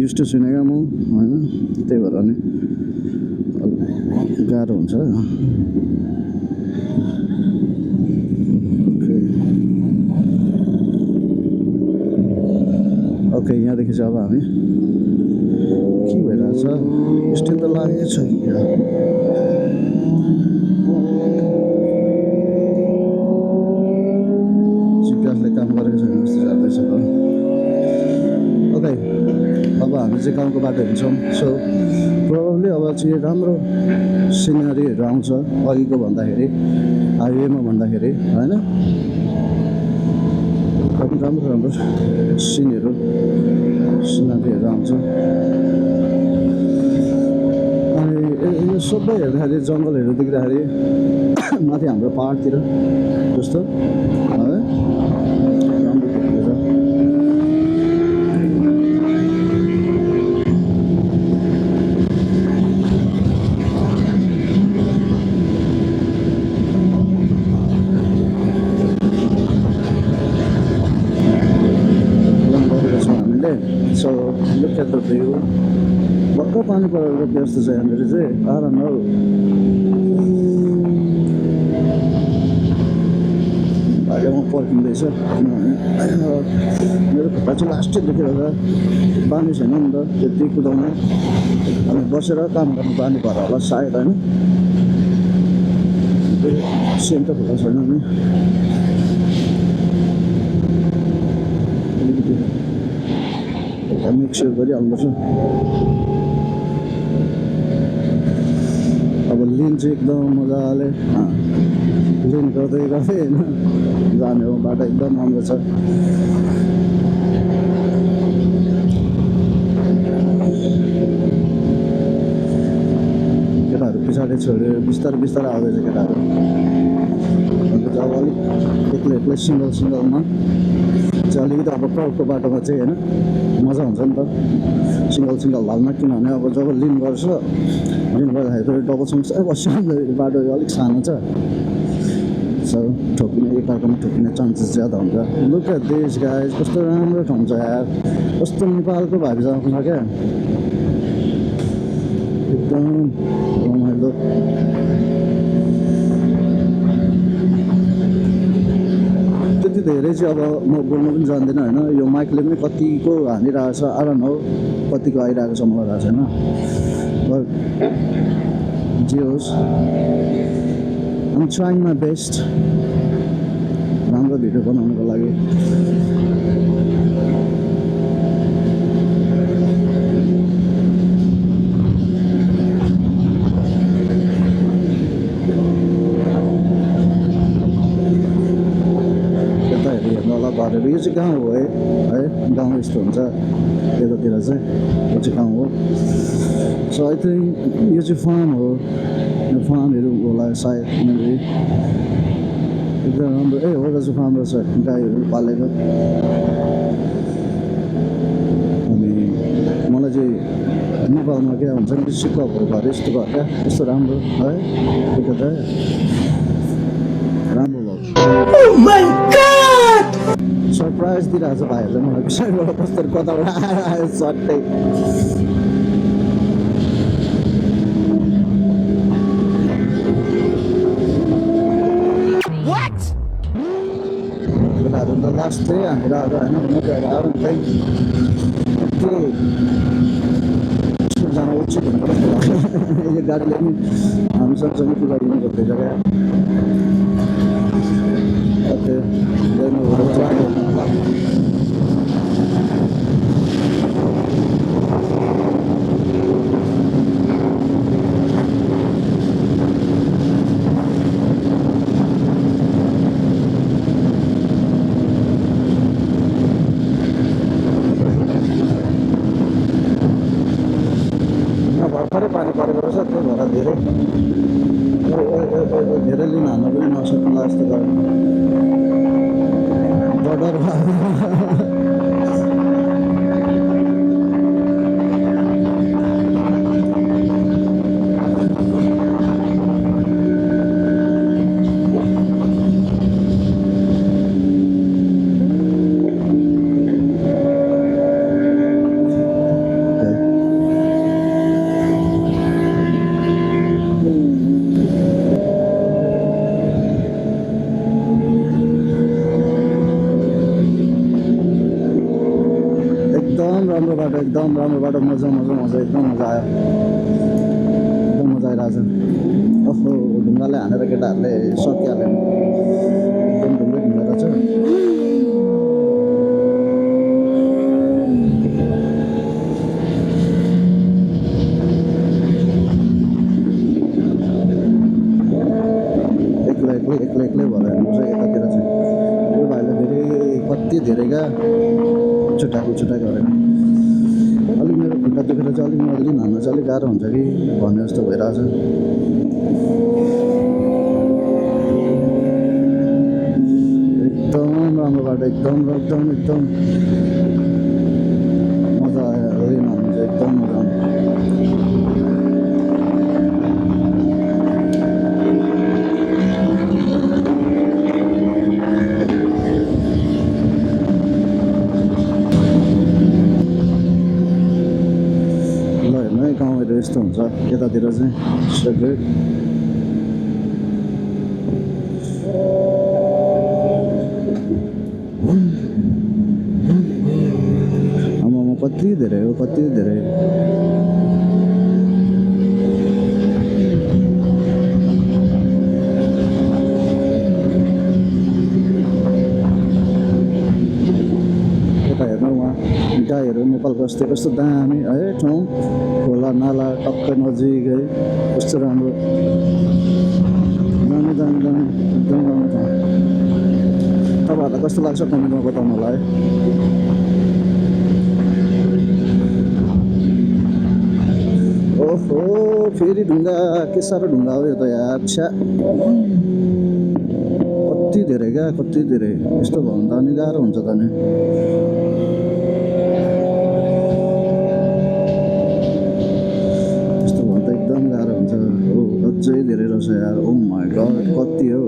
Use to छुइनँ क्या म होइन, त्यही भएर नि गाह्रो हुन्छ। ओके यहाँदेखि चाहिँ अब हामी के भइरहेछ स्टिल त लागेकै छ कि जिपिएसले काम गरेको छैन जस्तो जाँदैछ त। ओके अब हामी चाहिँ गाउँको बाटो हिँड्छौँ। सो प्रोबब्ली अब चाहिँ राम्रो सिनेरीहरू आउँछ अघिको भन्दाखेरि, हाइवेमा भन्दाखेरि होइन। राम्रो राम्रो सिनेरीहरू आउँछ। अनि यो सबै हेर्दाखेरि जङ्गलहरू देख्दाखेरि माथि हाम्रो पाहाडतिर जस्तो है राम्रो देखिन्छ। So look at the view. भर्खर पानी परेर व्यस्त छ यहाँनिर चाहिँ। I don't know. बाटोमा पर्खिँदैछ किनभने मेरो खुट्टा चाहिँ लास्टै देखेर पानी छैन नि त त्यति कुदाउन। अनि बसेर काम गर्नु पानी भएर होला सायद होइन, सेम त खुट्टा छैन नि। मेक स्योर गरिहाल्नुपर्छ। अब लिन चाहिँ एकदम मजाले लिन गर्दै गर्दै होइन जाने हो। बाटो एकदम राम्रो छ। केटाहरू पछाडि छोड्यो, बिस्तारै बिस्तारै आउँदैछ केटाहरू। अन्त चाहिँ अब अलिक एक्लै एक्लै सिङ्गलमा चाहिँ अलिकति अब प्राउडको बाटोमा चाहिँ होइन मजा हुन्छ नि त सिङ्गल हाल्न। किनभने अब जब लिन गर्छ, लिन गर्दाखेरि फेरि डबल समस्या अब सानो बाटो अलिक सानो छ। सो ठोकिने एकअर्कामा ठोकिने चान्सेस ज्यादा हुन्छ। लुक एट दिस गाइज, कस्तो राम्रो ठाउँ छ यार, कस्तो नेपालको भाइब आउँछ क्या, एकदम रमाइलो। त्यति धेरै चाहिँ अब म बोल्नु पनि जान्दिनँ होइन। यो माइकले पनि कतिको हानिरहेको छ, I don't know कतिको आइरहेको छ मलाई थाहा छैन। बट जे होस्, I'm trying my best राम्रो भिडियो बनाउनुको लागि। बाटोहरू यो चाहिँ गाउँ हो है गाउँ यस्तो हुन्छ यतातिर चाहिँ, यो चाहिँ गाउँ हो। सो आई थिङ्क यो चाहिँ फार्म हो, यो फार्महरू होला सायद यहाँनिर। एकदम राम्रो हो दाजु, फार्म रहेछ, गाईहरू पालेको। अनि मलाई चाहिँ नेपालमा क्या हुन्छ नि सिक्काहरू घर यस्तो घर क्या, यस्तो राम्रो है देख्दा राम्रो लाग्छ। सरप्राइज दिइरहेको छ भाइहरूले मलाई पछाडिबाट कस्तो कताबाट आयो सट्टै। केटाहरू त लास्टै हामीहरू होइन आएर खै के स्कुल जान उचित हुनु जस्तो लाग्छ। यो गाडीले पनि हामी सँगसँगै पुऱ्याइदिनु पर्दैछ क्या। ओके भर्खरै पानी परेको रहेछ, त्यही भएर धेरै लिन हाल्न पनि नसक्नुला जस्तो गऱ्यो। डर एकदम राम्रो बाटो मजा एकदम मजा आयो एकदम मजा आइरहेछ ओहो ढुङ्गाले हानेर केटाहरूले सकिहाल्यो एकदम ढुङ्गा रहेछ एक्लै भएर हेर्नु चाहिँ यतातिर चाहिँ यो भाइले फेरि कति धेरै क्या छुट्टाएको गरेर अलिक मेरो खुट्टा दुखेर चाहिँ अलिक मजाले हान्न चाहिँ अलिक गाह्रो हुन्छ कि भन्ने जस्तो भइरहेछ एकदम राम्रो बाटो एकदम मजा आयो लिन हान्नु चाहिँ एकदम मजा आउँछ गाउँहरू यस्तो हुन्छ यतातिर चाहिँ सबै आमामा कति धेरै हो कति धेरै यता हेर्नु उहाँ गाईहरू नेपालको अस्ति कस्तो दामी है ठाउँ खोला नाला टक्कै नजिक है कस्तो राम्रो दामी एकदम राम्रो ठाउँ तपाईँहरूलाई कस्तो लाग्छ कमेन्टमा बताउनु होला है ओहो फेरि ढुङ्गा के साह्रो ढुङ्गा हो यो त यार छ्या कति धेरै क्या कति धेरै यस्तो भयो भने त अनि गाह्रो हुन्छ त नि अझै धेरै रहेछ यार ओ माई गड कति हो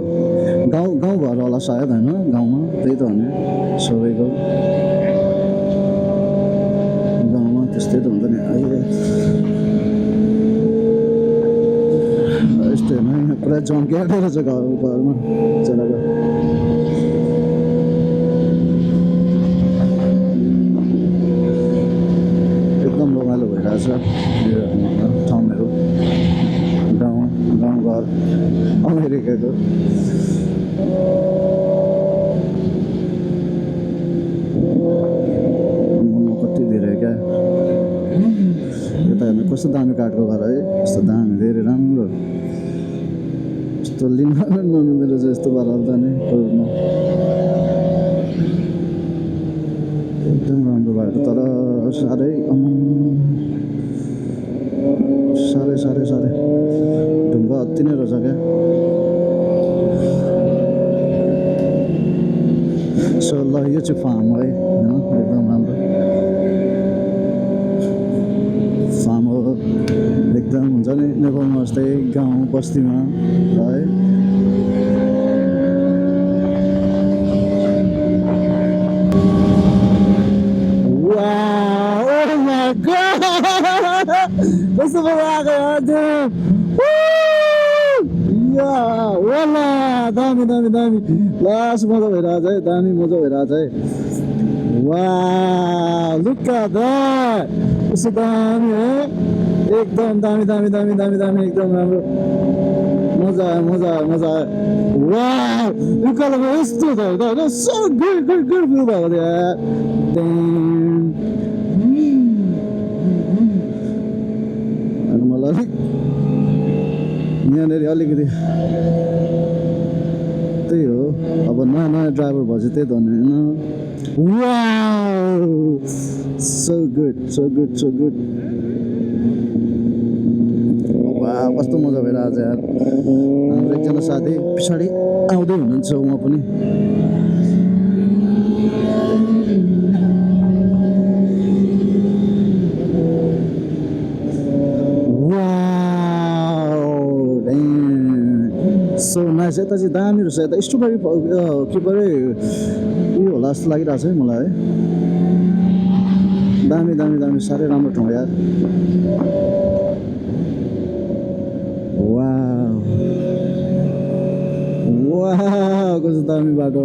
गाउँ घर होला सायद होइन गाउँमा त्यही त हो नि सबैको गाउँमा त्यस्तै त हुन्छ नि यस्तो हेर्नु पुरा जम्किएको रहेछ घरमा चलाएको एकदम रमाइलो भइरहेछ ठाउँहरू गाउँघर अमेरिकाको कति धेरै क्या यता हेर्नु कस्तो दामी काठको घर है यस्तो दामी धेरै राम्रो यस्तो लिन नमिल्दो रहेछ यस्तो पाराले जाने एकदम राम्रो भएको तर साह्रै ढुङ्गा अति नै रहेछ क्या सो ल यो चाहिँ फार्म है होइन एकदम राम्रो फार्म हो एकदम हुन्छ नि नेपालमा जस्तै गाउँ बस्तीमा है कस्तो मजा आएको वाला दामी लास्ट मजा भइरहेछ है दामी मजा भइरहेछ है वा लुक्का द कस्तो दामी है एकदम दामी एकदम राम्रो मजा आयो वा लुक्काले यस्तो छ होइन सो गुड फुल भएको थियो मलाई यहाँनिर अलिकति त्यही हो अब नयाँ ड्राइभर भएपछि त्यही त हो नि होइन सो गुड वा कस्तो मजा भइरहेको छ यार हाम्रो एकजना साथी पछाडि आउँदै हुनुहुन्छ उहाँ पनि सो नाइस यता चाहिँ दामी रहेछ यता स्ट्रबेरी के परे उयो होला जस्तो लागिरहेको छ है मलाई है दामी साह्रै राम्रो ठाउँ यार वाह कस्तो दामी बाटो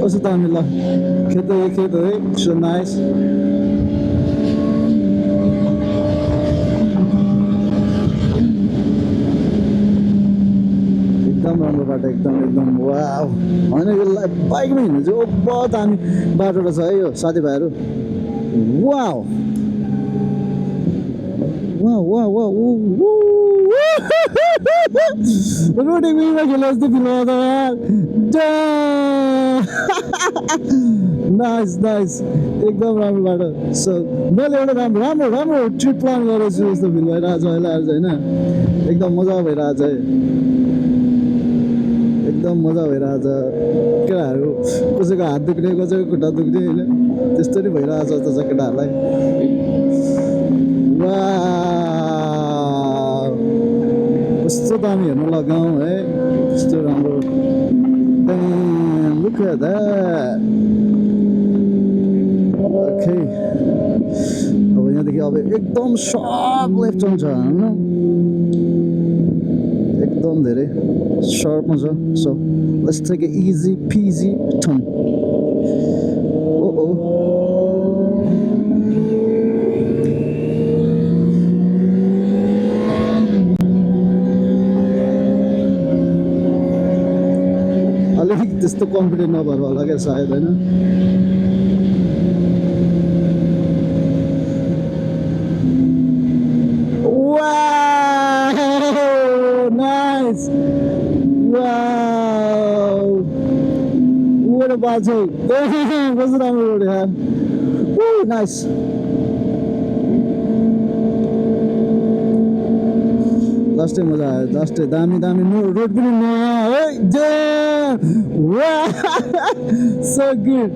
कस्तो दामी ल खेत है सो नाइस एकदम राम्रो बाटो एकदम वाउ होइन यो बाइकमा हिँड्नु चाहिँ बहुत दामी बाटो रहेछ है यो साथीभाइहरू वाउ वाउ वाउ वाउ रोटी बिचमा खेले जस्तो फिल भयो त नाइस नाइस एकदम राम्रो बाटो सो मैले एउटा राम्रो ट्रिप प्लान गरेको छु जस्तो फिल भइरहेको छ अहिले आज होइन एकदम मजा भइरहेको छ एकदम मजा भइरहेछ केटाहरू कसैको हात दुख्ने कसैको खुट्टा दुख्ने होइन त्यस्तो नि भइरहेछ जस्तो छ केटाहरूलाई कस्तो दामी हेर्नु लगाउँ है कस्तो राम्रो look at that okay अब यहाँदेखि अब एकदम सर्प लेफ्ट टर्न छ होइन एकदम धेरै सर्पमा छ so let's take a easy peasy turn अलिक त्यस्तो कन्फिडेन्ट नभएर होला क्या सायद होइन Nice! Wow! What about you? What's the name of it? Woo, nice! Last time was last time. Dami no road भी नहीं है. Wow! So good.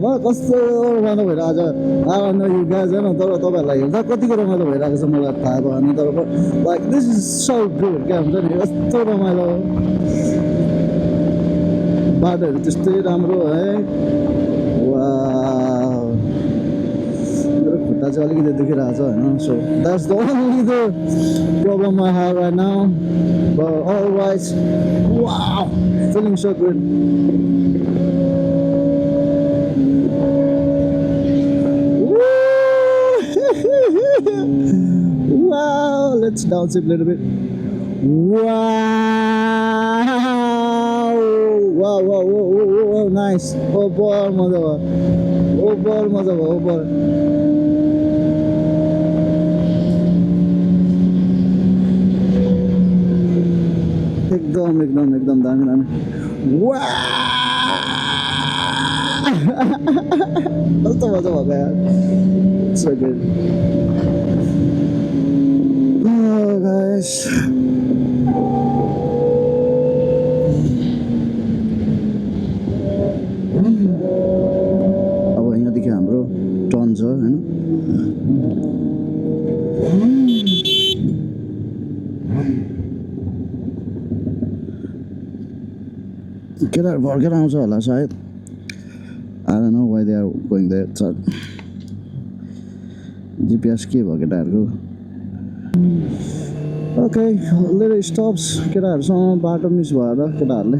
Wah, कस्तो रमाइलो भइरहेछ. I don't know you guys, होइन तर तपाईहरुलाई हेर्दा कतिको रमाइलो भइरहेको छ मलाई थाहा भएन तर like this is so good. के हुन्छ नि यस्तो रमाइलो. बाटोहरु त्यस्तै राम्रो है. वाउ. मेरो खुट्टा चाहिँ अलिकति दुखिरहेछ हैन. So that's the only the problem I have right now. But otherwise, wow, feeling so good. Wow, let's dance it a little bit. Wow, nice. Oh boy, mother. एकदम दामी वाह कस्तो मजा भएको यार so good oh guys अब यहाँदेखि हाम्रो टर्न छ हैन केटाहरु भर्खेर आउँछ होला सायद I don't know why they are going there so GPS के भयो केटाहरुको okay little stops केटाहरुसँग बाटो मिस भएर केटाहरुले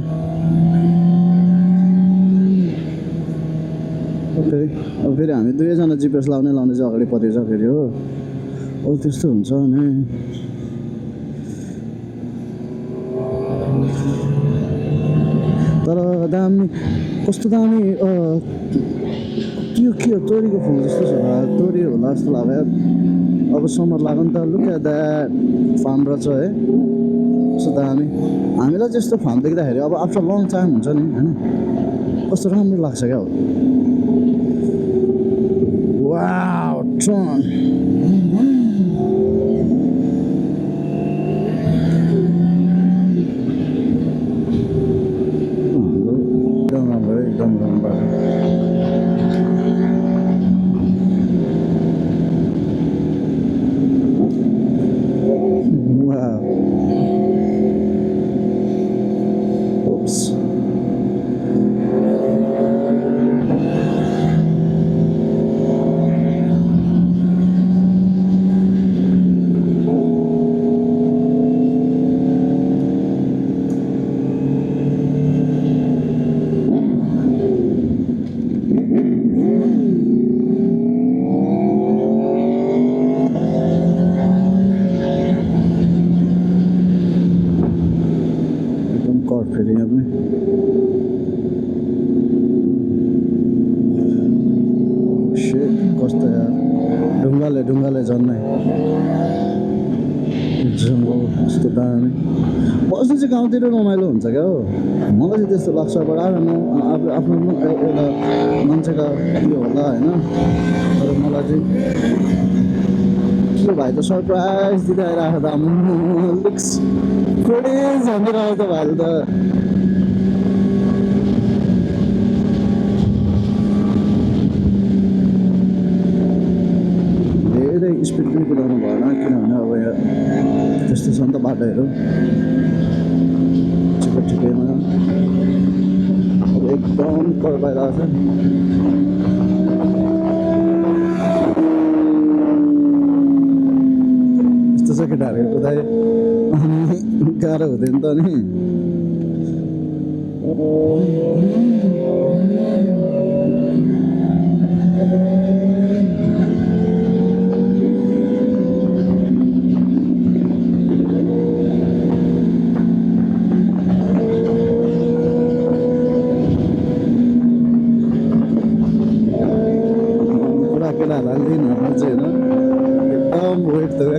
okay अब फेरि हामी दुवैजना GPS लाउने चाहिँ अगाडि परेछ फेरि हो ओ त्यस्तो हुन्छ नि तर दामी कस्तो दामी के तोरीको फुल जस्तो छ तोरी होला जस्तो लाग्यो अब समर लाग्यो नि त लुक एट दैट फार्म रहेछ है कस्तो दामी हामीलाई जस्तो फार्म देख्दाखेरि अब आफ्टर लङ टाइम हुन्छ नि हैन कस्तो राम्रो लाग्छ क्या वाउ ट्रन झन्नै जङ्गल यस्तो दामी बस्नु चाहिँ गाउँतिर रमाइलो हुन्छ क्या हो मलाई चाहिँ त्यस्तो लाग्छ बट आफ्नो आफ्नो एउटा मान्छेको यो होला होइन तर मलाई चाहिँ के भाइ त सरप्राइज दिँदै आइरहेको त लुक्स पुरै झन्डिरहेको त भाइले त धेरै स्पिड पनि कुदाउनु भएन किनभने अब यहाँ त्यस्तो छ नि त बाटोहरू ठिकैमा अब एकदम कर पाइरहेको छ यस्तो छ केटाहरूको कुदाइ गाह्रो हुँदैन त नि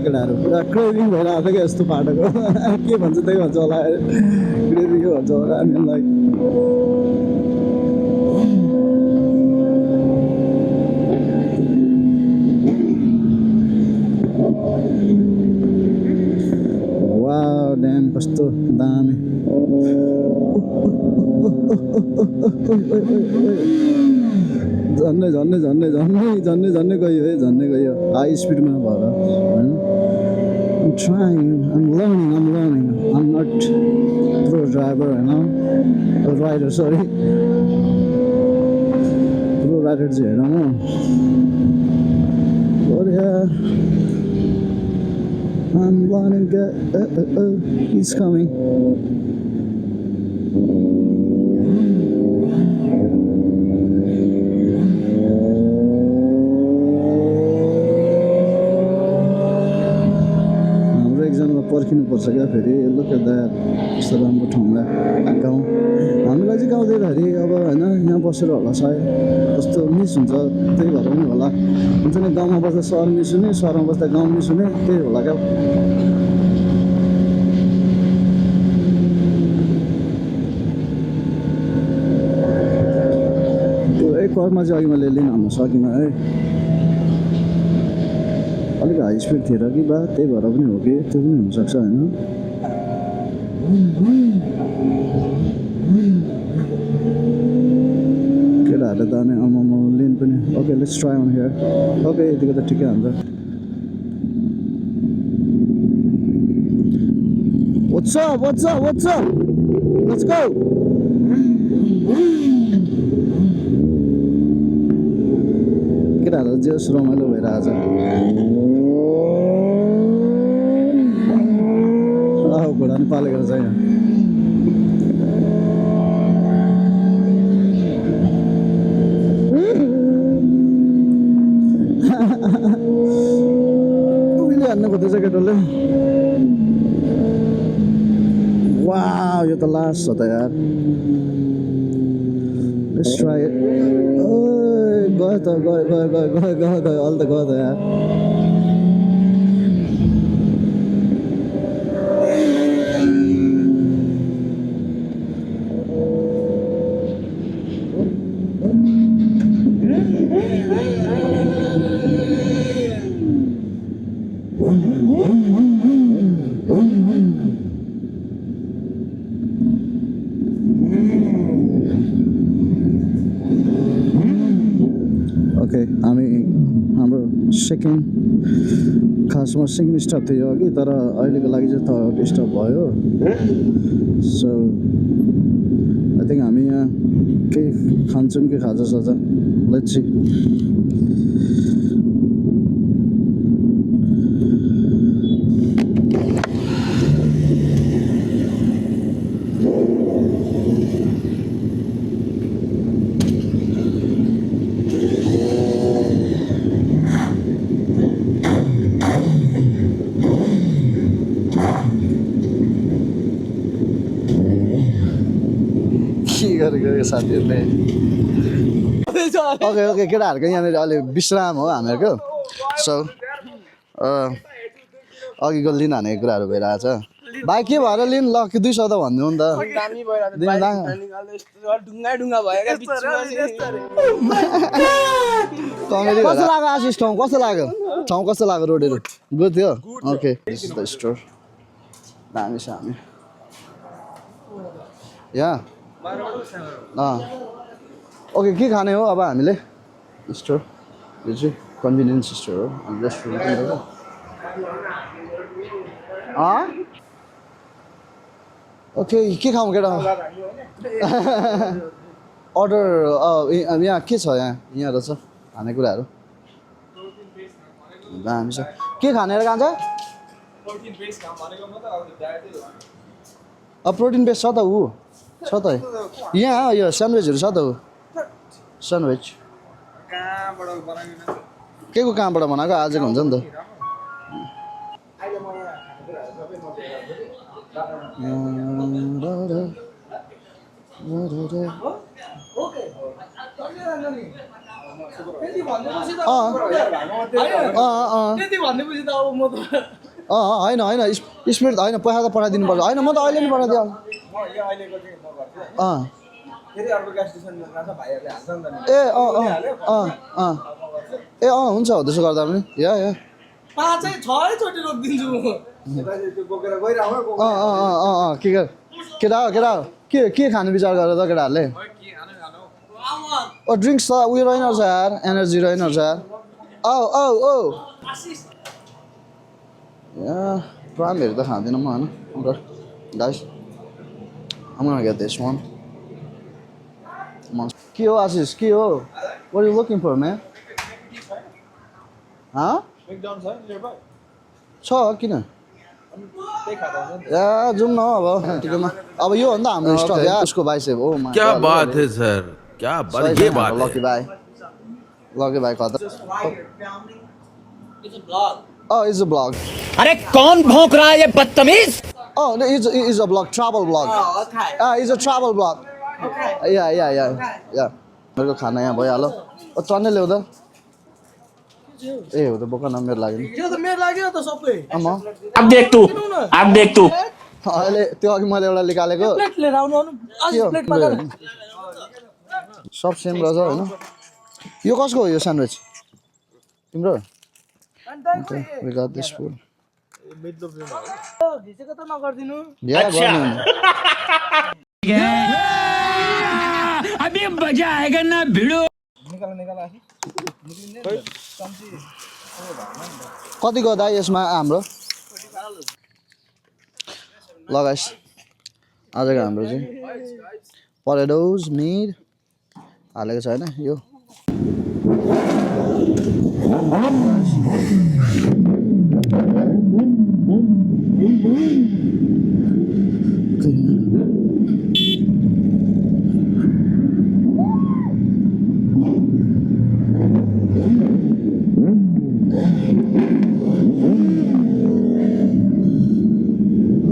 केटाहरू पुरा क्रेभिङ भइरहेको थियो क्या यस्तो बाटोको के भन्छ त्यही भन्छ होला क्रेभिङ के भन्छ होला हामीलाई वाउ ड्याम कस्तो दामी झन्नै झन्नै झन्नै झन्नै झन्नै झन्नै गयो है झन्नै गयो हाई स्पिडमा भएर होइन I'm trying, I'm learning. I'm not pro driver, you know, a rider, sorry. Pro rider चाहिँ होइन म but yeah I'm learning he's coming पर्खिनुपर्छ क्या फेरि लुक एट द्याट यस्तो राम्रो ठाउँमा गाउँ हामीलाई चाहिँ गाउँदैखेरि अब होइन यहाँ बसेर होला सायद कस्तो मिस हुन्छ त्यही भएर पनि होला हुन्छ नि गाउँमा बस्दा सहर मिस हुने सहरमा बस्दा गाउँ मिस हुने त्यही होला क्या त्यो एक करमा चाहिँ अघि मैले लिन हाल्न सकिनँ है अलिक हाई स्पिड थिएर कि बा त्यही भएर पनि हो कि त्यो पनि हुनसक्छ होइन केटाहरूले त अनि आमामा लेन पनि okay let's try on here okay यतिको त ठिकै हुन्छ What's up? Let's go! केटाहरू जे रमाइलो भइरहेछ घोडा पनि पालेको छ यहाँ उहिले हान्नु खोज्दैछ केटोले वाउ यो त लास्ट छ त यार लेट्स ट्राई इट गयो त गयो अलि त गयो त यार हाम्रो सेकेन्ड खासमा सेकेन्ड स्टप थियो अघि तर अहिलेको लागि चाहिँ थर्ड स्टप भयो सो आई थिङ्क हामी यहाँ केही खान्छौँ कि खाजा साजा लेट्स सी साथीहरूले ओके केटाहरूको यहाँनिर अहिले विश्राम हो हामीहरूको सो अघिको लिन हानेको कुराहरू भइरहेछ भाइ के भएर लिन ल कि 200 त भन्नु नि त कस्तो लाग्यो आशिष ठाउँ कस्तो लाग्यो रोडहरू गुड थियो okay this is the store दामी छ हामी यहाँ ओके के खाने हो अब हामीले स्टोर यो चाहिँ कन्भिनियन्स स्टोर हो रेस्टुरेन्ट ओके के खाउँ केटा अर्डर यहाँ के छ यहाँ रहेछ खानेकुराहरू दामी छ के खाने र कान्छ प्रोटिन बेस छ त ऊ छ त यहाँ यो स्यान्डविचहरू छ त ऊ स्यान्डविच के को कहाँबाट बनाएको आजको हुन्छ नि त होइन स्पिड होइन पैसा त पठाइदिनु पर्छ होइन म त अहिले नै पठाइदिएँ हुन्छ हो त्यसो गर्दा पनि केटा के खानु विचार गरेर त केटाहरूले ड्रिङ्क्स त उयो रहेन रहेछ यार एनर्जी रहेन रहेछ यार प्रामहरू त खाँदिनँ म होइन guys I'm gonna get this one. के हो आशिष के हो What are you looking for man? छ किन जाउँ न अब यो भन्दा हाम्रो स्टक यार उसको बाइसेप हो क्या बात है सर क्या बात ये बात लकी भाइ कता it's a blog अरे कौन भौंक रहा है ये बदतमीज it's a blog travel blog it's a travel blog yeah मेरो खाना यहाँ भइहाल्यो चन्ने ल्याउ त ए हो त बोका न मेरो लागि यो त मेरो लागि त सबै अब देख तू अहिले त्यो अघि मैले एउटा निकालेको प्लेट लिएर आउनु आज प्लेट पकाएर सब सेम रहेछ हैन यो कसको हो यो स्यान्डविच तिम्रो we got this food घिसेको त नगर्दिनु अभी मजा आएगा ना भिडो कतिको दाइ यसमा हाम्रो लगाइस आजको हाम्रो चाहिँ पटेटोज मिट हालेको छ हैन यो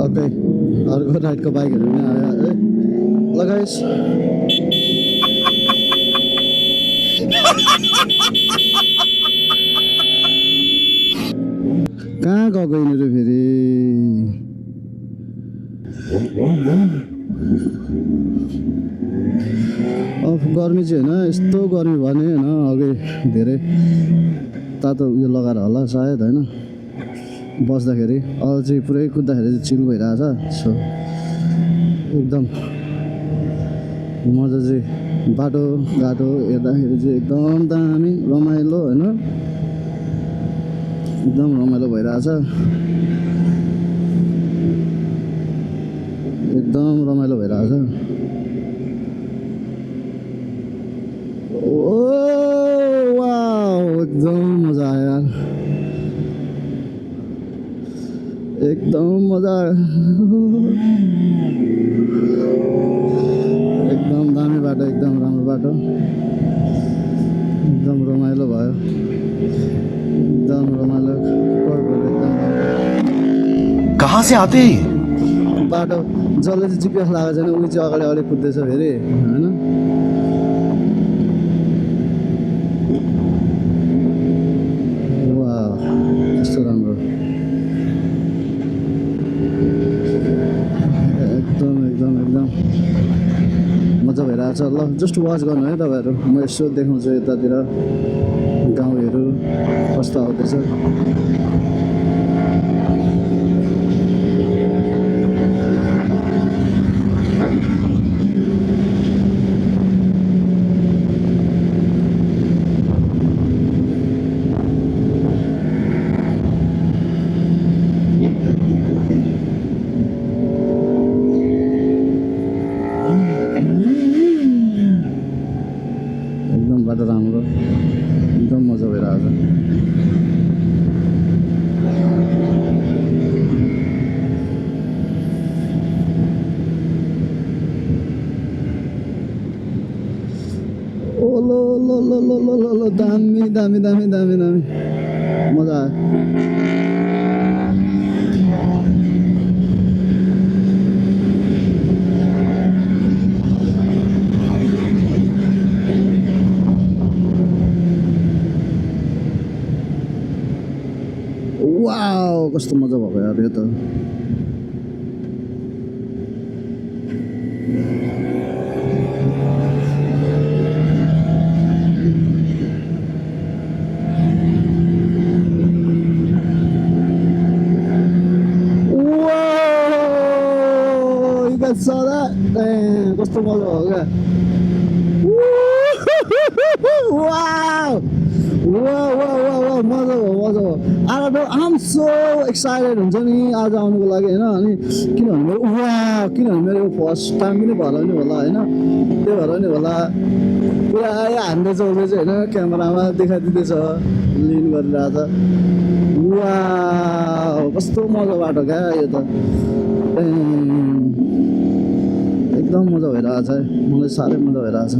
ओके अर्को राइडको बाइकहरू पनि आयो लगाइस कहाँ गएको यिनीहरू फेरि गर्मी चाहिँ होइन यस्तो गर्मी भने होइन अघि धेरै तातो उयो लगाएर होला सायद होइन बस्दाखेरि अहिले चाहिँ पुरै कुद्दाखेरि चाहिँ चिल भइरहेछ सो एकदम मजा चाहिँ बाटोघाटो हेर्दाखेरि चाहिँ एकदम दामी रमाइलो होइन एकदम रमाइलो भइरहेछ एकदम रमाइलो भइरहेछ ओ वाउ एकदम मजा आयो यार एकदम मजा एकदम दामी बाटो एकदम राम्रो बाटो एकदम रमाइलो भयो एकदम रमाइलो एकदम कहाँ से आते बाटो जसले चाहिँ जिपिएस लगाएको छैन उनी चाहिँ अगाडि अलिक कुद्दैछ फेरि होइन वाउ कस्तो राम्रो छ ल जस्ट वाच गर्नु है तपाईँहरू म यसो देखाउँछु यतातिर गाउँहरू कस्तो आउँदैछ एकदम बाटो राम्रो एकदम मजा भइरहेको छ ओ लो लो लो लो लो लो लो दामी दामी दामी दामी दामी मजा आयो वाउ कस्तो मजा भएको यार यो त Whoa! You guys saw that? Damn, कस्तो मजा भयो क्या Wow! Wow, wow, wow, wow, मजा भयो मजा भयो I don't know, I'm so excited हुन्छ नि आज आउनुको लागि होइन अनि किनभने मेरो किनभने मेरो फर्स्ट टाइम पनि भएर नि होला होइन त्यही भएर नि होला पुरा हान्दैछ उसले चाहिँ होइन क्यामेरामा देखाइदिँदैछ लिन गरिरहेछ वाउ कस्तो मजा बाटो क्या यो त एकदम मजा भइरहेछ मलाई साह्रै मजा भइरहेछ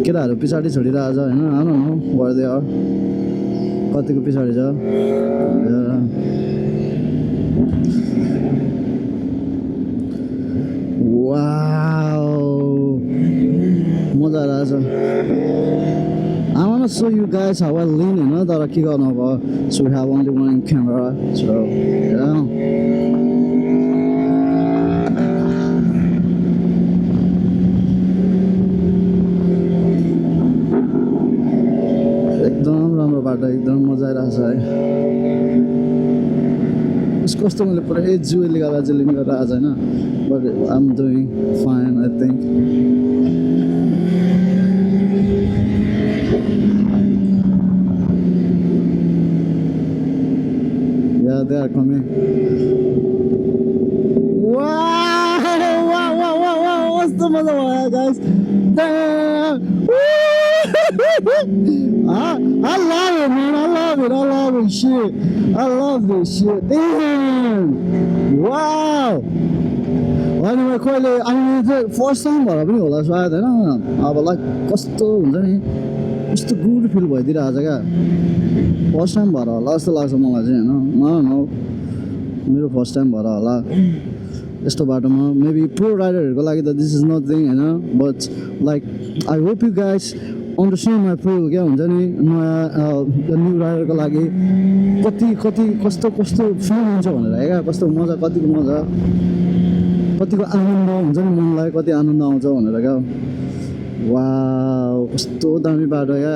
केटाहरू पछाडि छोडिरहेछ होइन आउनु न गर्दै कतिको पछाडि छ वाउ मजा आइरहेछ I want to show you guys how I lean होइन तर के गर्नु अब so we have only one camera so yeah एकदम राम्रो बाटो एकदम मजा आइरहेछ है यसको कस्तो मैले पुरै जुएली गरेर चाहिँ लिन गरेर आज होइन but I am doing fine I think Yeah, they are coming. Wow! Wow! Wow! Wow! Wow! What's the mother, guys? Damn! I love it, man. I love it. I love it. Shit. I love this shit. Damn! Wow! अनि म कहिले अनि चाहिँ first time भएर पनि होला सायद होइन अब लाइक कस्तो हुन्छ नि कस्तो गुड फिल भइदिरहेको छ क्या फर्स्ट टाइम भएर होला जस्तो लाग्छ मलाई चाहिँ होइन मेरो फर्स्ट टाइम भएर होला यस्तो बाटोमा मेबी प्रो राइडरहरूको लागि त दिस इज नथिङ होइन but like I hope you guys understand my feel क्या हुन्छ नि नयाँ न्यू राइडरको लागि कति कति कस्तो कस्तो फिल हुन्छ भनेर क्या कस्तो मजा कतिको मजा कतिको आनन्द हुन्छ नि मनलाई कति आनन्द आउँछ भनेर क्या वाउ कस्तो दामी बाटो क्या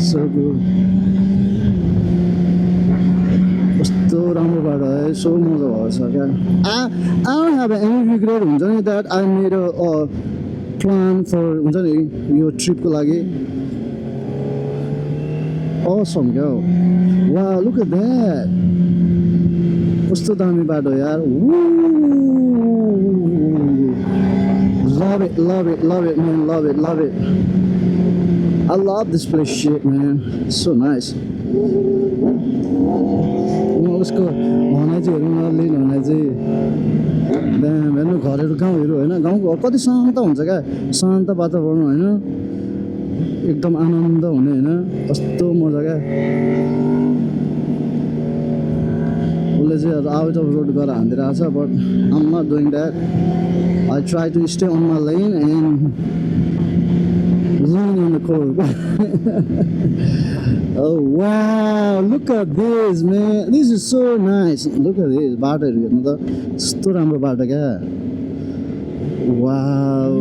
so good कस्तो राम्रो बाटो है सो मजा भएको छ क्या I don't have any regret हुन्छ नि that I made a plan for हुन्छ नि यो ट्रिपको लागि awesome क्या wow look at that कस्तो दामी बाटो यार love it love it love it man love it love it I love this place shit man it's so nice उसको भनाइ चाहिँ हेर्नु नलिन भने चाहिँ बिहान हेर्नु घरहरू गाउँहरू होइन गाउँको कति शान्त हुन्छ क्या शान्त वातावरण होइन एकदम आनन्द हुने होइन कस्तो मजा क्या उसले चाहिँ आउट अफ रोड गरेर हानिदिरहेको छ but I'm not doing that I try to stay on my lane and lean on the curb. Oh wow, look at this man, this is so nice. Look at this बाटोहरू हेर्नु त कस्तो राम्रो बाटो क्या वाउ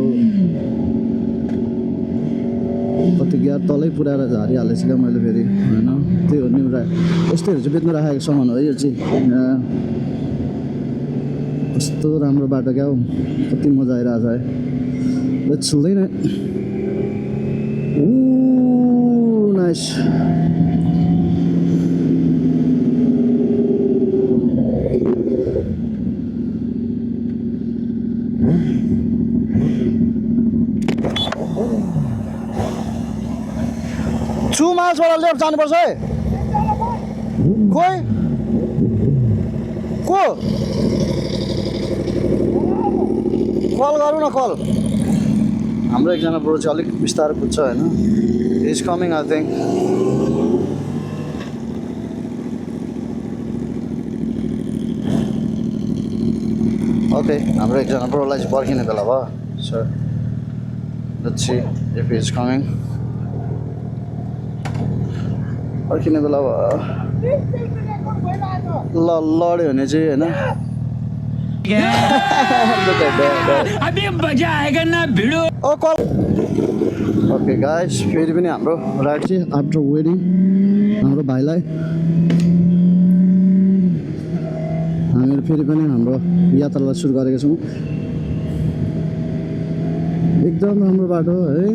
कति gap तलै पुऱ्याएर झारिहालेछ क्या मैले फेरि होइन त्यही हो नि यस्तैहरू चाहिँ बेच्नु राखेको सामान हो यो चाहिँ कस्तो राम्रो बाटो क्या हौ कति मजा आइरहेछ है छुल्दैन नाइस टु माइल्सबाट लेफ्ट जानुपर्छ है खोइ को कल गरौँ न कल हाम्रो एकजना ब्रो चाहिँ अलिक बिस्तारै कुद्छ होइन is coming I think okay हाम्रो एकजना ब्रोलाई चाहिँ पर्खिने बेला भयो sir let's see if is coming पर्खिने बेला भयो ल लड्यो भने चाहिँ होइन अभी मजा आएगा ना भिड़ो ओके गाइस फेरि पनि हाम्रो राइड चाहिँ आफ्टर वेडिङ हाम्रो भाइलाई हामीहरू फेरि पनि हाम्रो यात्रालाई सुरु गरेका छौँ एकदम राम्रो बाटो है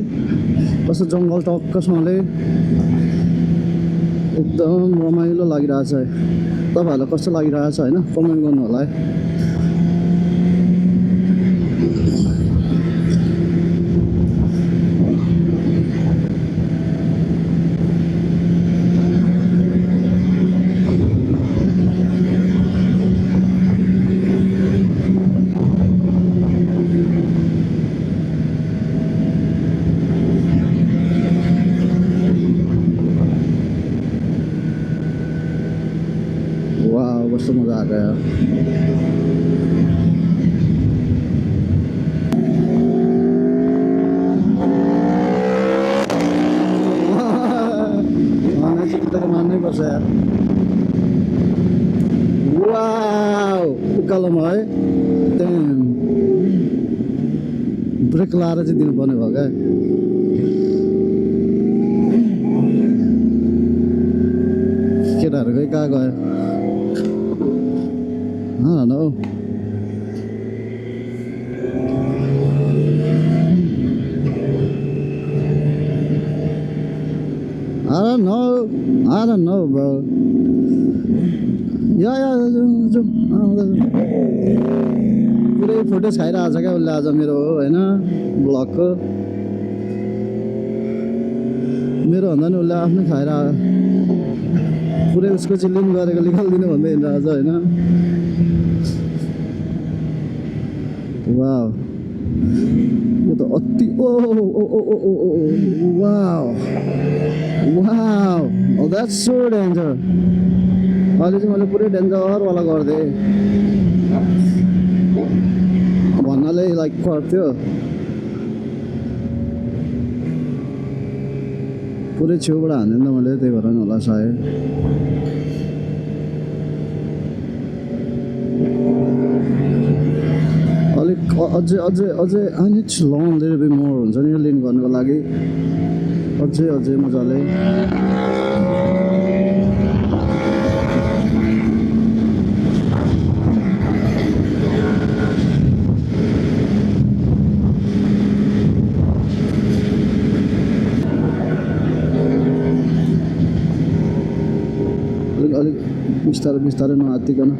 कस्तो जङ्गल टक्कसँगले एकदम रमाइलो लागिरहेछ है तपाईँहरूलाई कस्तो लागिरहेछ होइन कमेन्ट गर्नु होला है कस्तो मजा आएको यार मान्नै पर्छ यार वाउ उकालोमा है त्यहाँ ब्रेक लाएर चाहिँ दिनुपर्ने भयो क्या केटाहरू खै कहाँ गयो I don't know. I don't know, bro. Yeah. पुरै फुटेज खाइरहेको छ क्या उसले आज मेरो होइन ब्लगको मेरो भन्दा नि उसले आफ्नै खाइरहेको पुरै उसको चाहिँ लिङ्क गरेको निकालिदिनु भन्दै हिँडिरहेको छ होइन वाउ यो त अति वाउ द्याट्स सो डेन्जर अहिले चाहिँ मैले पुरै डेन्जरवाला गरिदिएँ भन्नाले लाइक पर्थ्यो पुरै छेउबाट हान्दैन त मैले त्यही भएर नि होला सायद अलिक अझै I need to learn little bit more हुन्छ नि यो लिन गर्नुको लागि अझै मजाले अलिक बिस्तारै नआत्तिकन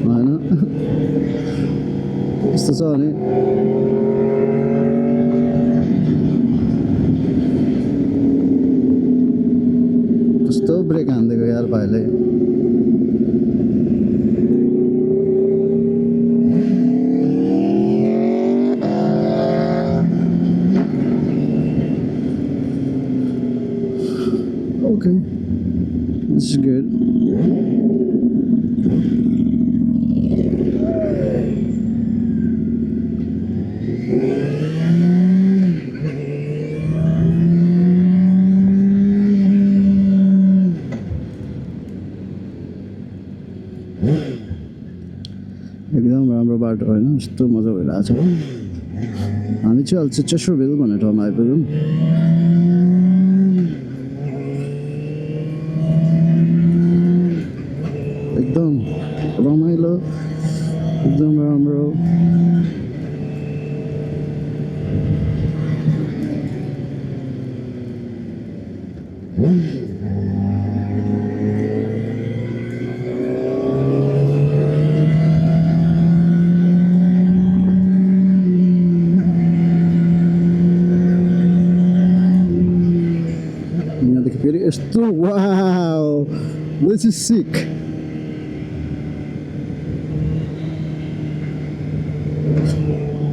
होइन यस्तो छ भने कस्तो ब्रेक हानिदिएको यार भाइले ओके this is good. एकदम राम्रो बाटो होइन यस्तो मजा भइरहेछ हामी चाहिँ अहिले चाहिँ चेसरभिल भन्ने ठाउँमा आइपुग्यौँ एकदम रमाइलो एकदम राम्रो यहाँदेखि फेरि यस्तो wow this is sick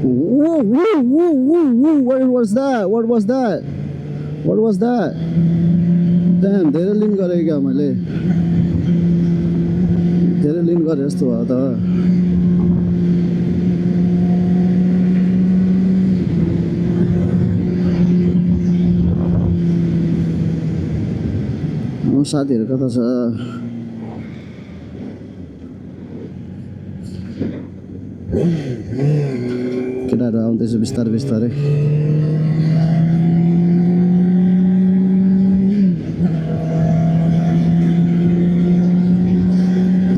Whoa, whoa, whoa, whoa, whoa, what was that? What was that? What was that? Damn, धेरै लिन गरेँ क्या मैले धेरै लिन गरेँ जस्तो भयो त साथीहरू कता छ केटाहरू आउँदैछ बिस्तारै बिस्तारै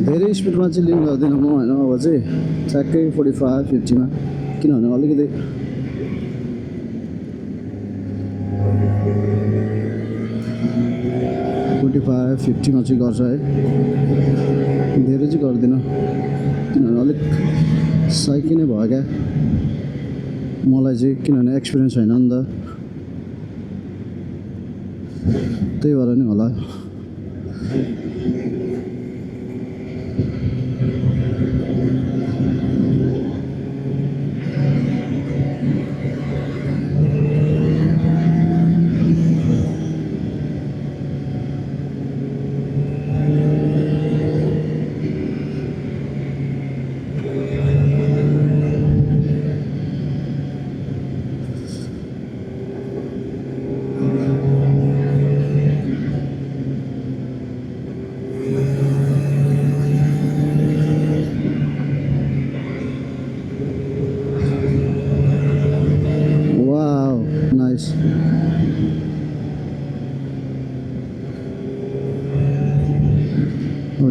धेरै स्पिडमा चाहिँ लिन गर्दिनँ म होइन अब चाहिँ ठ्याक्कै 45-50मा किनभने अलिकति मा चाहिँ गर्छ है धेरै चाहिँ गर्दिनँ किनभने अलिक साइकी नै भयो क्या मलाई चाहिँ किनभने एक्सपिरियन्स छैन नि त त्यही भएर नि होला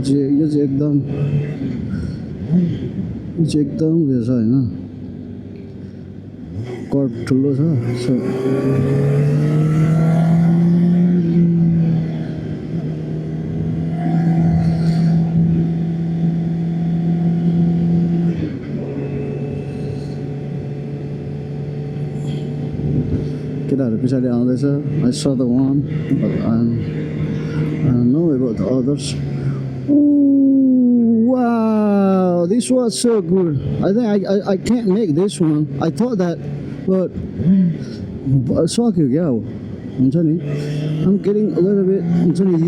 यो चाहिँ एकदम उयो छ होइन कर्भ ठुलो छ केटाहरू पछाडि आउँदैछ I saw the one but I don't know about the others. Wow, this was so good. I think I can't make this one. I thought that, but suck you go. I'm getting a little bit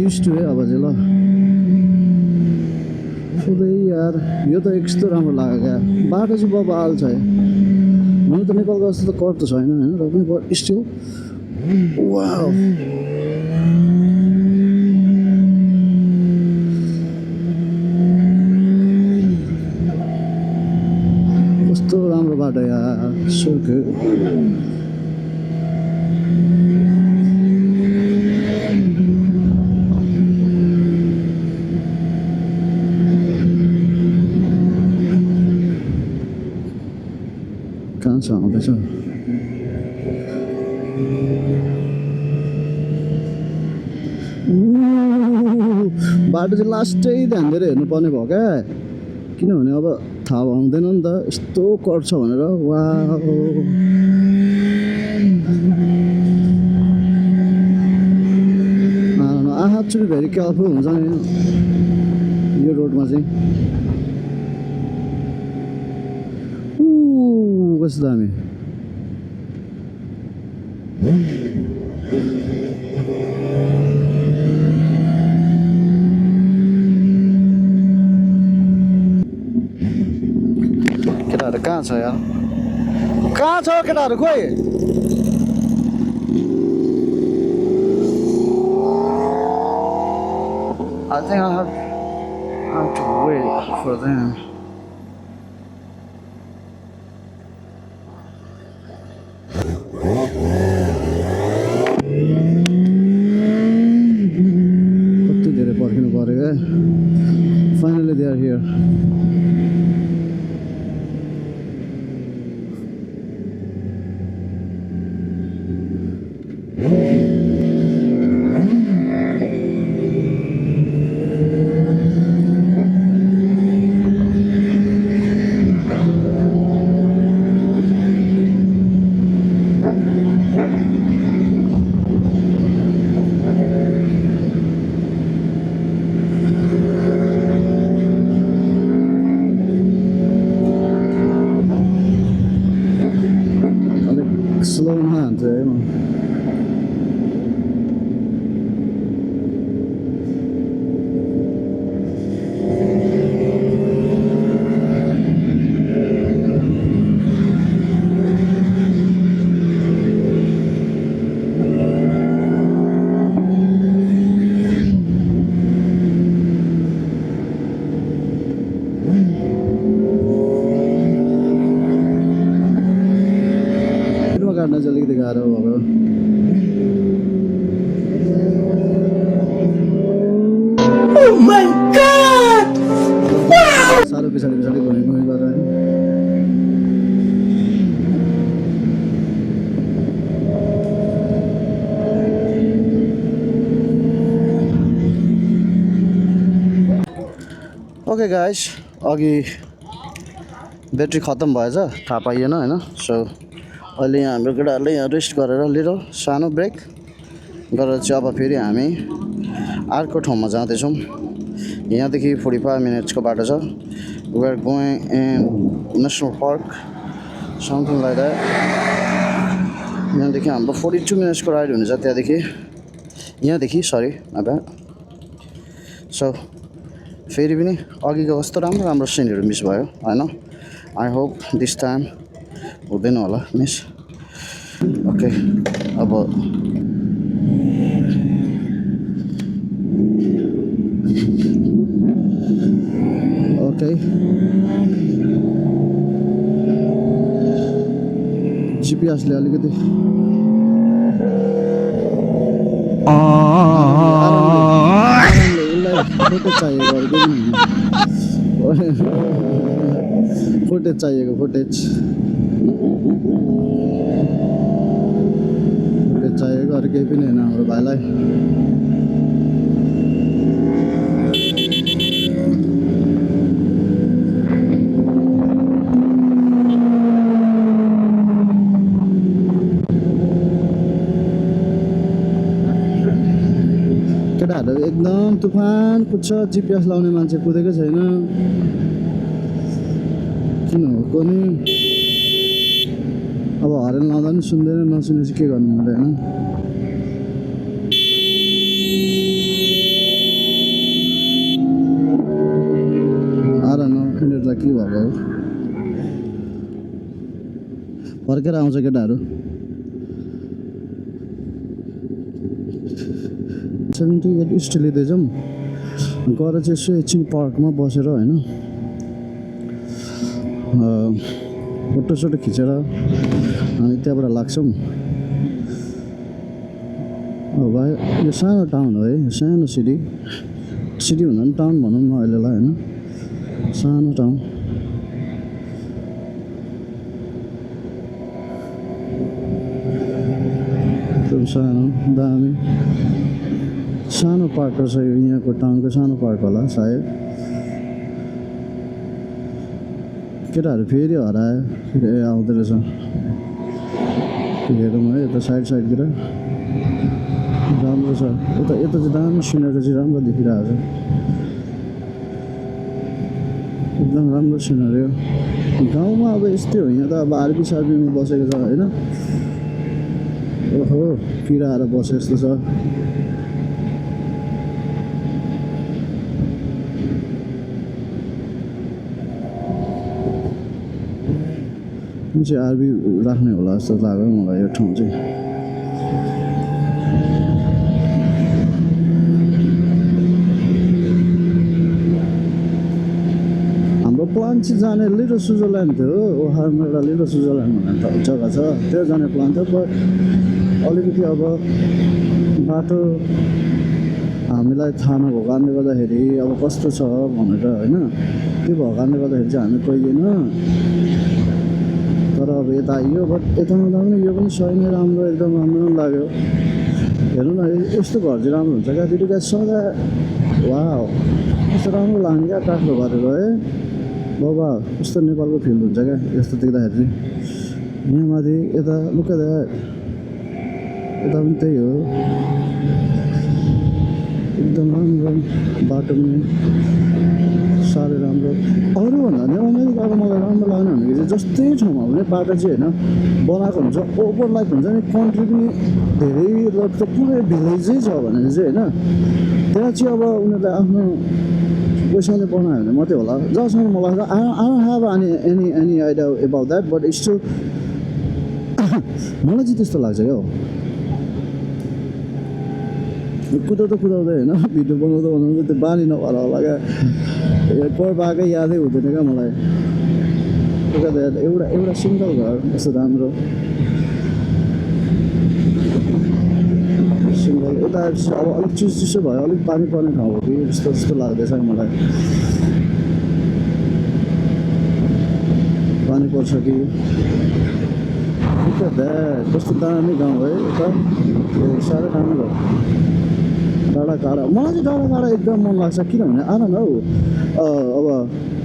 used to it. अब चाहिँ ल खुदै यार यो त यस्तो राम्रो लाग्यो क्या बाटो चाहिँ बबाल छ है हुनु त नेपालको जस्तो त कर्भ त छैन होइन र पनि बट स्टिल वाउ कस्तो राम्रो बाटो यार so good. कहाँ छ आउँदैछ बाटो चाहिँ लास्टै ध्यान दिएर हेर्नुपर्ने भयो क्या किनभने अब थाहा हुँदैन नि त यस्तो कर्छ भनेर wow I have to be very careful हुन्छ नि यो रोडमा चाहिँ कस्तो दामी केटाहरू कहाँ छ यार कहाँ छ केटाहरू खोइ I think I have to wait for them. अलिक स्लोमा हान्छ है म काट्न चाहिँ अलिकति गाह्रो भएको साह्रो पछाडि पछाडि घुमेको गरेर ओके गाइस अघि ब्याट्री खत्तम भएछ थाहा पाइएन होइन सो अहिले यहाँ हाम्रो केटाहरूले यहाँ रेस्ट गरेर लिएर सानो ब्रेक गरेर चाहिँ अब फेरि हामी अर्को ठाउँमा जाँदैछौँ यहाँदेखि 45 मिनट्सको बाटो छ we are going in national park something like that यहाँदेखि हाम्रो 42 मिनट्सको राइड हुनेछ त्यहाँदेखि यहाँदेखि सरी माइ ब्याड सो फेरि पनि अघिको कस्तो राम्रो राम्रो सिनहरू मिस भयो होइन आई होप दिस टाइम हुँदैन होला मिस ओके अब ओके जिपिएसले अलिकति फोटो चाहिएको फुटेज चाहिएको फुटेज चाहिएको अरू केही पनि होइन हाम्रो भाइलाई केटाहरू एकदम तुफान कुद्छ जिपिएस लाउने मान्छे कुदेकै छैन किन हो कोनी अब हरेन लाउँदा पनि सुन्दैन नसुनेपछि के गर्नु मैले होइन आएर न यिनीहरूलाई के भएको हो फर्केर आउँछ केटाहरू 78 इस्ट लिँदैछौँ गएर चाहिँ यसो एकछिन पार्कमा बसेर होइन फोटोसोटो खिचेर हामी त्यहाँबाट लाग्छौँ भाइ यो सानो टाउन हो है सानो सिटी भन्दा पनि टाउन भनौँ न अहिलेलाई होइन सानो टाउन एकदम सानो दामी सानो पार्क छ यो यहाँको टाउनको सानो पार्क होला सायद केटाहरू फेरि हरायो फेरि आउँदो रहेछ हेरौँ है यता साइडतिर राम्रो छ यता चाहिँ दामी सिनेरी चाहिँ राम्रो देखिरहेको छ एकदम राम्रो सिनेरी हो गाउँमा अब यस्तै हो यहाँ त अब आरपी सार्पीमा बसेको छ होइन ओहो किरा आएर बसे जस्तो छ चाहिँ आरबी राख्ने होला जस्तो लाग्यो मलाई यो ठाउँ चाहिँ हाम्रो प्लान चाहिँ जाने लिटल स्विजरल्यान्ड थियो ओहारमा एउटा लिटल स्विजरल्यान्ड भन्ने जग्गा छ त्यो जाने प्लान थियो बट अलिकति अब बाटो हामीलाई थाहा नभएको कारणले गर्दाखेरि अब कस्तो छ भनेर होइन त्यो भएको कारणले गर्दाखेरि चाहिँ हामी गइएन तर अब यता आइयो बट यतामा पनि यो पनि सही नै राम्रो एकदम राम्रो लाग्यो हेर्नु न यस्तो घर चाहिँ राम्रो हुन्छ क्या दिदी क्या सदा वा यस्तो राम्रो लाग्ने क्या काठको गरेर है बाबा कस्तो नेपालको फिल हुन्छ क्या यस्तो देख्दाखेरि चाहिँ यहाँ माथि यता लुका यता पनि त्यही हो एकदम राम्रो बाटो पनि साह्रै राम्रो अरूभन्दा नि अमेरिका अब मलाई राम्रो लाग्ने भनेको चाहिँ जस्तै ठाउँमा पनि बाटो चाहिँ होइन बनाएको हुन्छ ओभर लाइक हुन्छ नि कन्ट्री पनि धेरै त पुरै भिलेजै छ भने चाहिँ होइन त्यहाँ चाहिँ अब उनीहरूले आफ्नो पैसाले बनायो भने मात्रै होला जहाँसम्म मलाई लाग्छ I have any idea about that but still मलाई चाहिँ त्यस्तो लाग्छ क्या कुदाउँदा होइन भिडियो बनाउँदा त्यो बानी नभएर होला क्या पर पाएकै यादै हुँदैन क्या मलाई एउटा सिङ्गल घर यस्तो राम्रो सिङ्गल यता अब अलिक चिसो भयो अलिक पानी पर्ने ठाउँ हो कि जस्तो लाग्दैछ मलाई पानी पर्छ कि कस्तो दामी गाउँ है यता साह्रै राम्रो टाढा मलाई चाहिँ टाढा एकदम मन लाग्छ किनभने आन न हौ अब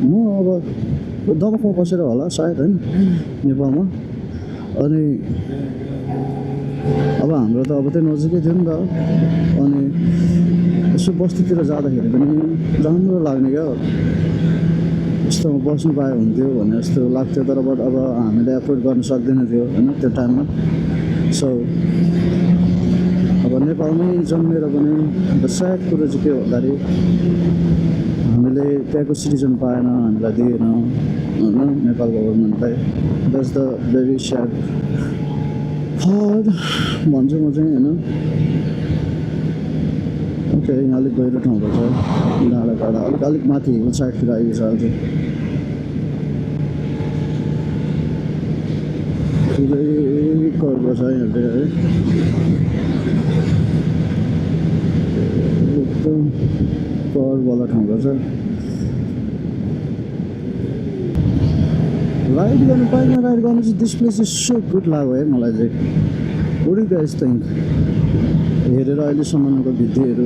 म अब दमकमा बसेर होला सायद होइन नेपालमा अनि अब हाम्रो त अब त्यही नजिकै थियो नि त अनि यसो बस्तीतिर जाँदाखेरि पनि राम्रो लाग्ने क्या यस्तोमा बस्नु पायो हुन्थ्यो भन्ने जस्तो लाग्थ्यो तर बट अब हामीले एफोर्ड गर्न सक्दैन थियो होइन त्यो टाइममा सो अब नेपालमै जन्मेर पनि द स्याड कुरो चाहिँ के भन्दाखेरि हामीले त्यहाँको सिटिजन पाएन हामीलाई दिएन होइन नेपाल गभर्मेन्टलाई that's the very sad part भन्छु म चाहिँ होइन ओके यहाँ अलिक गहिरो ठाउँ पर्छ डाँडा अलिक माथि हिल साइडतिर आइएको छ अझै पुरै कर्ब छ यहाँले है एकदम करवाला ठाउँ रहेछ राइड गर्नु बाइकमा राइड गर्नु चाहिँ this place is so good लाग्यो है मलाई चाहिँ व्हाट डु गाइस थिङ्क हेरेर अहिलेसम्मको भिडियोहरू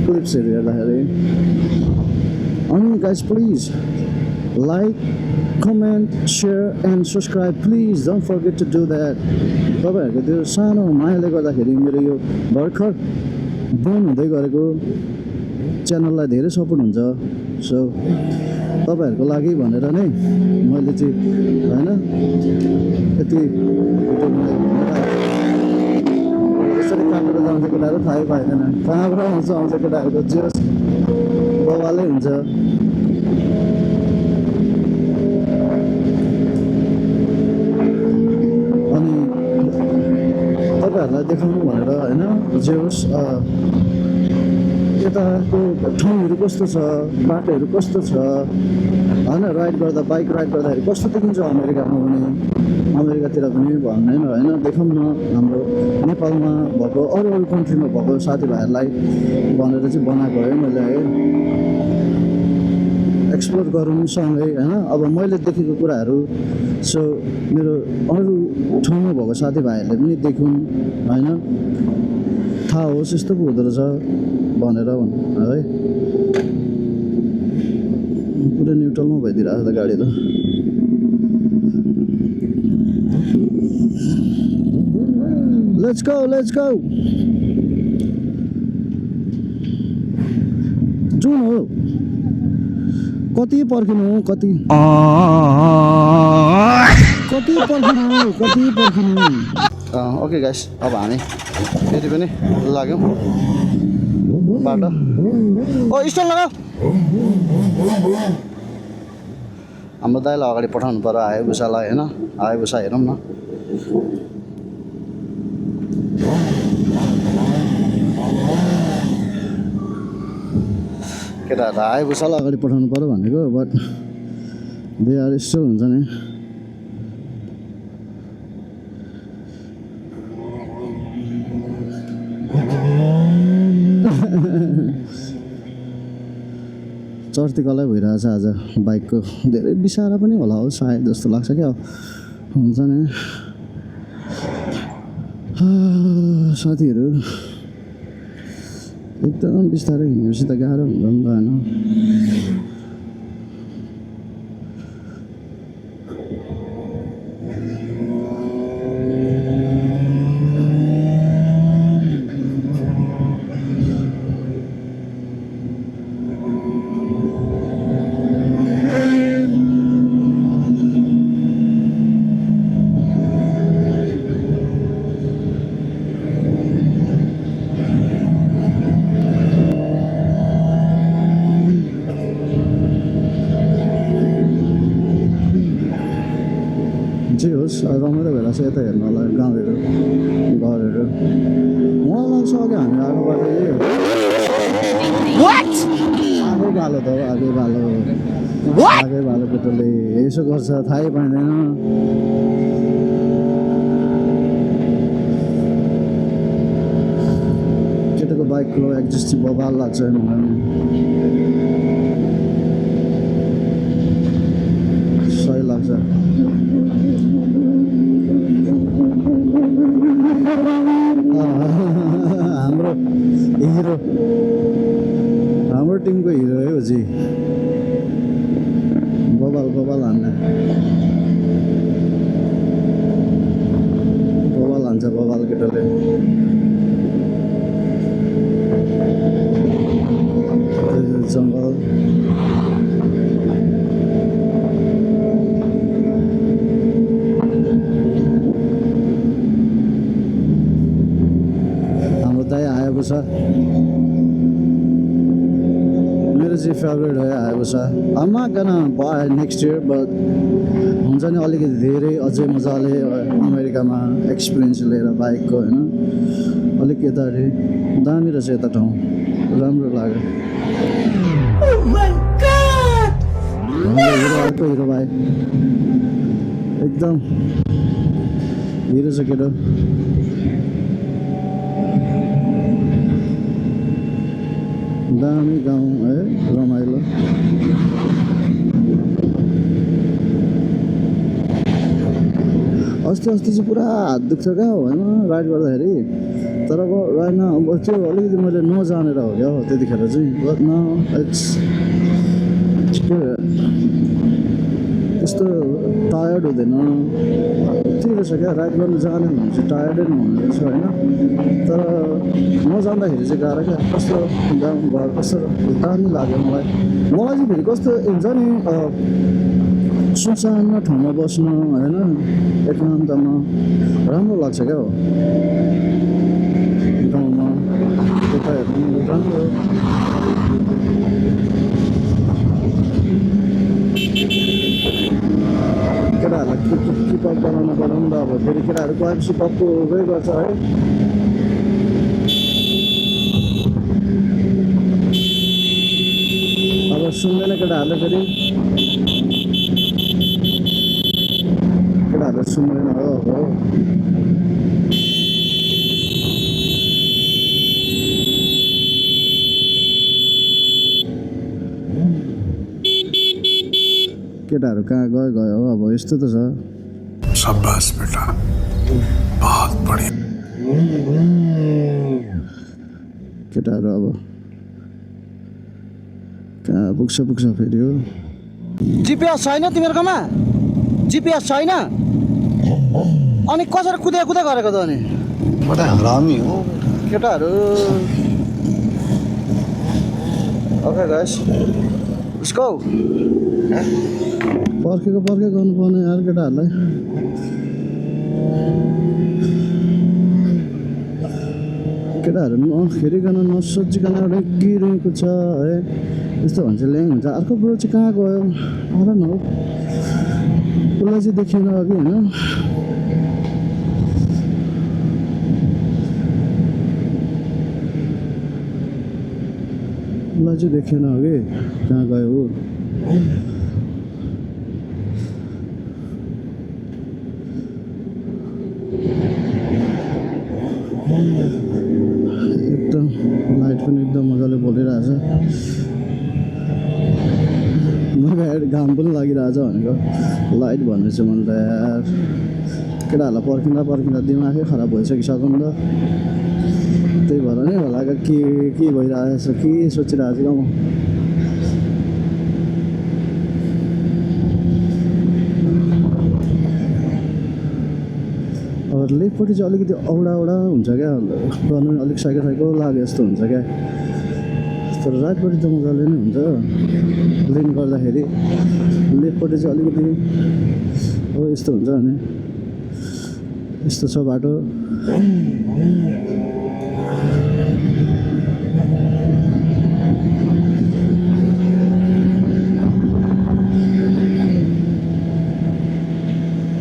क्लिप्सहरू हेर्दाखेरि अनि guys please like comment share and subscribe please don't forget to do that तपाईँहरूको त्यो सानो मायाले गर्दाखेरि मेरो यो भर्खर बन्द हुँदै गरेको च्यानललाई धेरै सपोर्ट हुन्छ सो तपाईँहरूको लागि भनेर नै मैले चाहिँ होइन यति यसरी काटेर जान्छ केटाहरू थाहै पाइँदैन कहाँबाट आउँछ केटाहरूको जोस बवालै हुन्छ अनि तपाईँहरूलाई देखाउनु भनेर होइन जे होस् यताको ठाउँहरू कस्तो छ बाटोहरू कस्तो छ होइन राइड गर्दा बाइक राइड गर्दाखेरि कस्तो देखिन्छ अमेरिकामा पनि अमेरिकातिर पनि भन्दैन होइन देखाउँ न हाम्रो नेपालमा भएको अरू कन्ट्रीमा भएको साथीभाइहरूलाई भनेर चाहिँ बनाएको है मैले है एक्सप्लोर गरौँ सँगै होइन अब मैले देखेको कुराहरू सो मेरो अरू ठाउँमा भएको साथीभाइहरूले पनि देखौँ होइन थाहा होस् यस्तो पो हुँदो रहेछ भनेर है पुरै न्युट्रलमा भइदिरहेको छ गाडी त लेट्स गो जाउँ हो कति पर्खिनु कति पर्खिनु ओके गाइस अब हामी फेरि पनि लाग्यौँ बाटो ओ स्टल लगाऊ हाम्रो दाइलाई अगाडि पठाउनु पर्यो हायबुसालाई होइन हायबुसा हेरौँ न केटाहरू हायबुसालाई अगाडि पठाउनु पर्यो भनेको बट बिहार यस्तो हुन्छ नि चर्तीकलै भइरहेछ आज बाइकको धेरै बिसारा पनि होला हो सायद जस्तो लाग्छ क्या हुन्छ नि साथीहरू एकदम बिस्तारै हिँडेपछि त गाह्रो हुन्छ नि त होइन जे होस् रमाइलो भइरहेको छ यता हेर्नलाई गाउँहरू घरहरू मलाई लाग्छ अघि हामी आएको बाटो आगै भालो त हो आगै भालो केटोले यसो गर्छ थाहै पाइँदैन केटाको बाइकको एक्जिस्ट बबाल लाग्छ मलाई सही लाग्छ हाम्रो टिमको हिरो है जी बबाल हान्छ बबाल केटाले जङ्गल हाम्रो दाइ आएको छ मेरो चाहिँ फेभरेट हो आएको छ I'm not gonna buy next year but हुन्छ नि अलिकति धेरै अझै मजाले अमेरिकामा एक्सपिरियन्स लिएर बाइकको होइन अलिक यताहरू दामी रहेछ यता ठाउँ राम्रो लाग्यो अर्को हिरो भाइ एकदम हिरो छ केटो दामी गाउँ है रमाइलो अस्ति चाहिँ पुरा हात दुख्छ क्या होइन राइड गर्दाखेरि तर अब होइन अब त्यो अलिकति मैले नजानेर हो क्या त्यतिखेर चाहिँ न इट्स त्यस्तो टायर्ड हुँदैन त्यही रहेछ क्या राइड गर्नु जाने भने चाहिँ टायर्डै नहुने रहेछ होइन तर नजान्दाखेरि चाहिँ गाह्रो क्या कस्तो गाउँ घर कस्तो दामी लाग्यो मलाई चाहिँ फेरि कस्तो हुन्छ नि सुनसान ठाउँमा बस्नु होइन एकान्तमा राम्रो लाग्छ क्या हो गाउँमा त्यता हेर्नु राम्रो केटाहरूलाई किपअप बनाउनु पर्यो नि त अब फेरि केटाहरू गएपछि पक्कै गर्छ है अब सुन्दैन केटाहरूले फेरि केटाहरूले सुन्दैन हो केटाहरू कहाँ गयो हो अब यस्तो त छ शाबाश बेटा बहुत बढिया केटाहरू अब कहाँ पुग्छ फेरि हो जिपिएस छैन तिमीहरूकोमा जिपिएस छैन अनि कसरी कुदा गरेको त अनि बडा हरामी हो केटाहरू ओके गाइस लेट्स गो पर्खेको गर्नुपर्ने यार केटाहरूलाई केटाहरू नखेरिकन नसोचिकन एउटा के रहेको छ है यस्तो भन्छ ल्याङ हुन्छ अर्को ब्रो चाहिँ कहाँ गयो आएर न हो उसलाई चाहिँ देखिएन अघि होइन उसलाई चाहिँ देखिएन अघि कहाँ गयो हो एकदम लाइट पनि एकदम मजाले बलिरहेछ मलाई घाम पनि लागिरहेछ भनेको लाइट भन्ने चाहिँ मैले त यार केटाहरूलाई पर्खिँदा दिमागै खराब भइसकिसक्यो नि त त्यही भएर नै होला क्या के भइरहेछ के सोचिरहेको छु क्या म अब लेफ्टपट्टि चाहिँ अलिकति औडा हुन्छ क्या गर्नु पनि अलिक साइको साइको लागे जस्तो हुन्छ क्या तर राइटपट्टि त मजाले नै हुन्छ लेन गर्दाखेरि लेफ्टपट्टि चाहिँ अलिकति हो यस्तो हुन्छ अनि यस्तो छ बाटो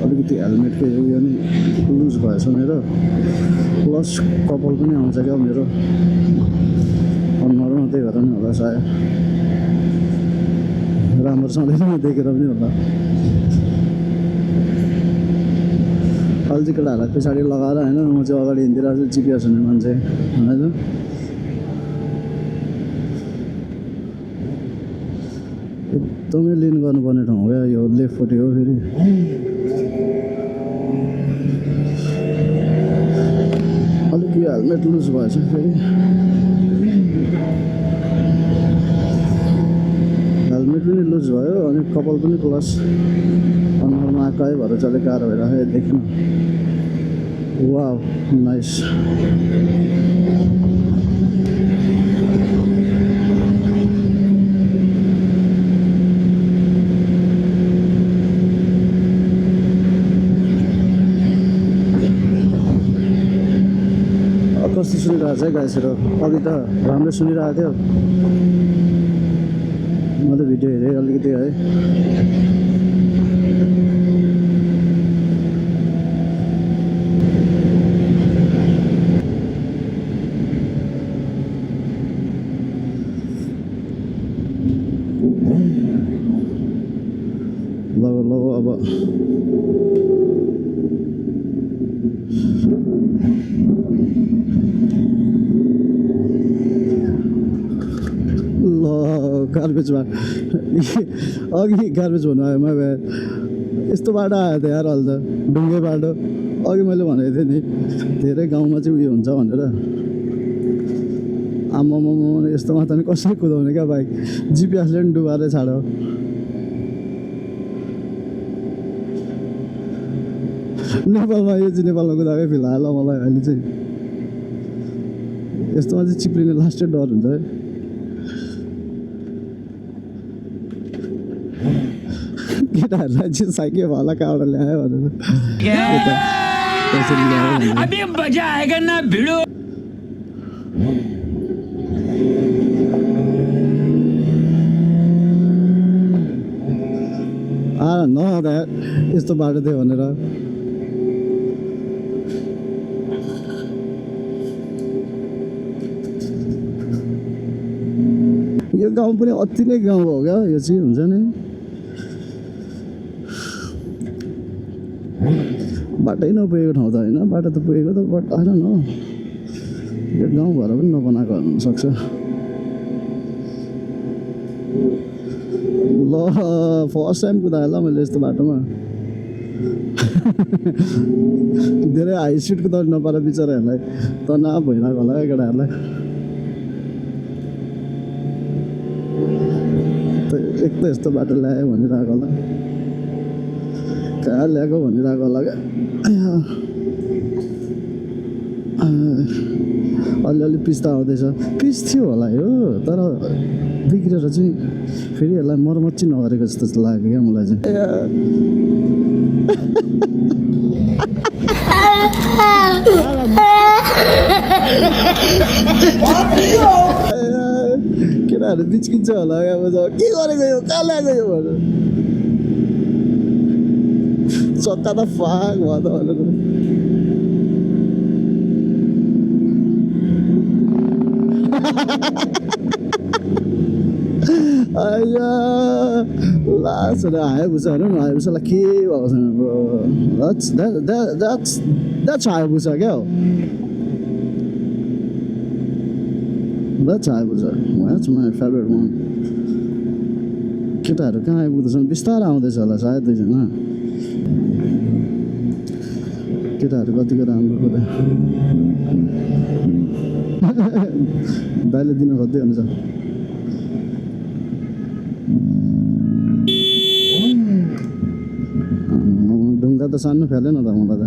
अलिकति हेलमेटको उयो नि लुज भएछ मेरो प्लस कपाल पनि आउँछ क्या मेरो अनुहारमा त्यही भएर नि होला सायद राम्रोसँगले देखेर पनि होला अल्छी केटाहरूलाई पछाडि लगाएर होइन म चाहिँ अगाडि हिँडिरहेको छु जिपिएस हुने मान्छे होइन एकदमै लिन गर्नुपर्ने ठाउँ हो क्या यो लेफ्टपट्टि हो फेरि अलिक यो हेलमेट लुज भएछ फेरि हेलमेट पनि लुज भयो अनि कपाल पनि प्लस अनुहारमा आएकै भएर चाहिँ अलिक गाह्रो भइरहेको देख्नु वाउ नाइस कस्तो सुनिरहेको छ है गाइसहरू अघि त राम्रो सुनिरहेको थियो म त भिडियो हेरेँ अलिकति है ल अब गार्बेजमा अघि गार्बेज भन्नु आयो मैले यस्तो बाटो आएको थियो यार अहिले त ढुङ्गे बाटो अघि मैले भनेको थिएँ नि धेरै गाउँमा चाहिँ उयो हुन्छ भनेर आम्मामा यस्तोमा त नि कसरी कुदाउने क्या बाइक जिपिएसले पनि डुबाएर छाड्यो नेपालमा यो चाहिँ नेपालमा कुदाएकै फिलहाल मलाई अहिले चाहिँ यस्तोमा चाहिँ चिप्लिने लास्टै डर हुन्छ है केटाहरूलाई चाहिँ साइके भाला कहाँबाट ल्यायो भनेर अभी मजा आएगा ना भिड़ो यस्तो बाटो थियो भनेर यो गाउँ पनि अति नै गाउँ हो क्या यो चाहिँ हुन्छ नि बाटै नपुगेको ठाउँ त होइन बाटो त पुगेको त बट होइन न यो गाउँ भएर पनि नबनाएको हुनसक्छ ल फर्स्ट टाइम कुदाएँ ल मैले यस्तो बाटोमा धेरै हाई स्पिड कुदाउनु नपाएर बिचराहरूलाई तनाव भइरहेको होला क्या केटाहरूलाई एक त यस्तो बाटो ल्यायो भनिरहेको होला कहाँ ल्याएको भनिरहेको होला क्या अलिअलि पिस त आउँदैछ पिस थियो होला यो तर बिग्रेर चाहिँ फेरि यसलाई मर्मत चाहिँ नगरेको जस्तो लाग्यो क्या मलाई चाहिँ केटाहरू बिच्किन्छ होला क्या के गरेको यो कहाँ ल्याएको यो भनेर चक्का त फाक भयो त भनेर लास्ट हायाबुसा हेर्नु न हायाबुसालाई के भएको छैन द्याट्स हायाबुसा क्या हो that's Hayabusa that's my favourite one केटाहरू कहाँ आइपुग्दैछन् बिस्तारै आउँदैछ होला सायद दुईजना केटाहरू कतिको राम्रो कुरा दाइले दिन खोज्दै हुन्छ ढुङ्गा त सानो फ्यालेन त मलाई त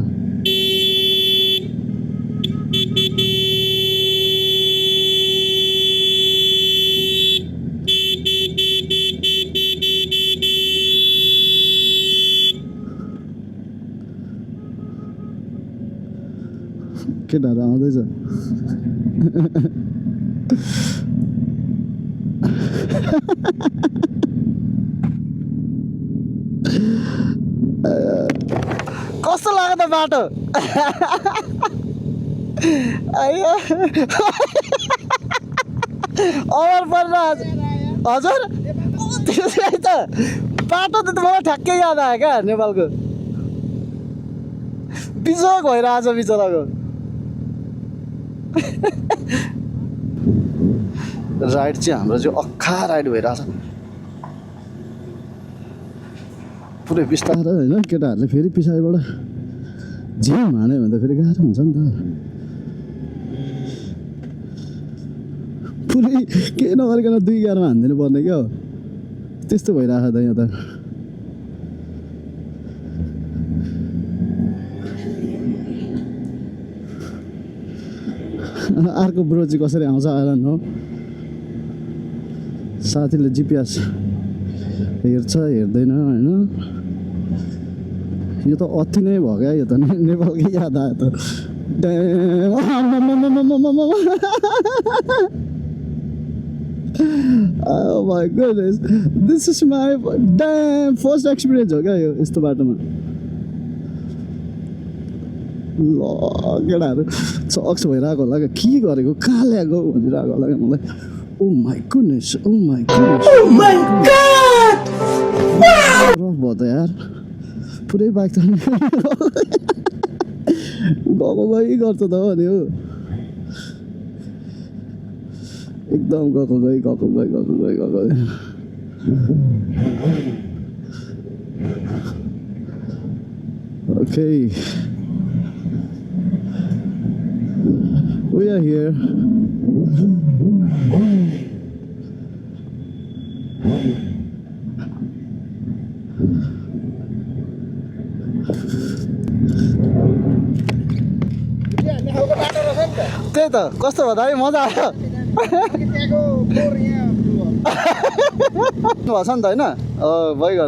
केटाहरू आउँदैछ कस्तो लाग्यो त बाटो अयो अमर पर्न हजुर त्यसै त बाटो त मलाई ठ्याक्कै याद आयो क्या नेपालको बिजोग भइरहेछ बिचराको राइड चाहिँ हाम्रो चाहिँ अक्खा राइड भइरहेछ पुरै बिस्तारो होइन केटाहरूले फेरि पछाडिबाट झिम हान्यो भने त फेरि गाह्रो हुन्छ नि त पुरै केही नगरिकन 2-11 हानिदिनु पर्ने क्या हो त्यस्तो भइरहेछ त यहाँ त अर्को ब्रो चाहिँ कसरी आउँछ आएन हो साथीले जिपिएस हेर्छ हेर्दैन होइन यो त अति नै भयो क्या यो त नेपालकै याद आयो त Oh my goodness, this is my damn first experience हो क्या यो यस्तो बाटोमा ल केटाहरू सक्स भइरहेको होला क्या के गरेको कहाँ ल्याएको भनिरहेको होला क्या मलाई Oh my goodness, oh my goodness, oh my god, rough भयो त यार पुरै बाइक त गएको गई गर्छ त हो नि हो एकदम गएको गई Okay, we are here. त्यही त कस्तो भयो दाइ मजा आयो भएको छ नि त होइन भइगयो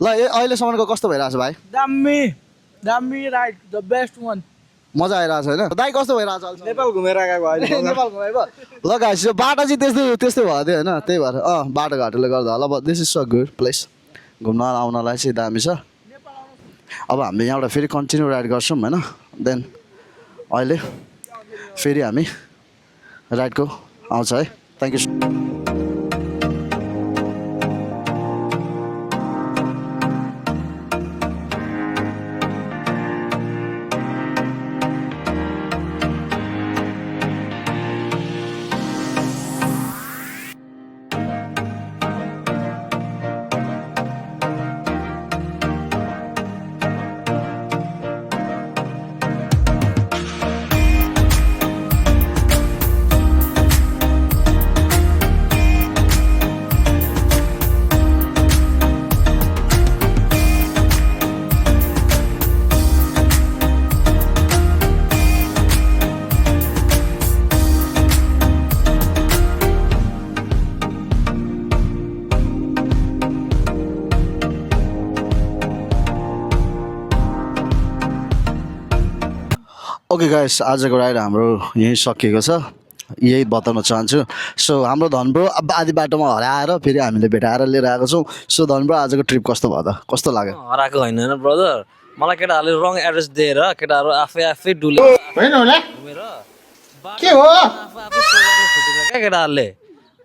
ल अहिलेसम्मको कस्तो भइरहेछ भाइ दामी दामी राइड द बेस्ट वान मजा आइरहेछ होइन दाइ कस्तो भइरहेछ नेपाल घुमेर गएको अहिले नेपाल घुमाइबो ल गाइस यो बाटो चाहिँ त्यस्तै भयो थियो होइन त्यही भएर बाटोघाटोले गर्दा होला but this is so good place घुम्न आउनलाई चाहिँ दामी छ अब हामीले यहाँबाट फेरि कन्टिन्यू राइड गर्छौँ होइन देन अहिले फेरि हामी राइडको आउँछ है थ्याङ्क यू ओके गाइस आजको राइड हाम्रो यहीँ सकिएको छ यही बताउन चाहन्छु सो हाम्रो धनब्रो अब आधी बाटोमा हराएर फेरि हामीले भेटाएर लिएर आएको छौँ सो धनब्रो आजको ट्रिप कस्तो भयो त कस्तो लाग्यो हराएको होइन ब्रदर मलाई केटाहरूले रङ एड्रेस दिएर केटाहरू आफै डुले के हो क्या केटाहरूले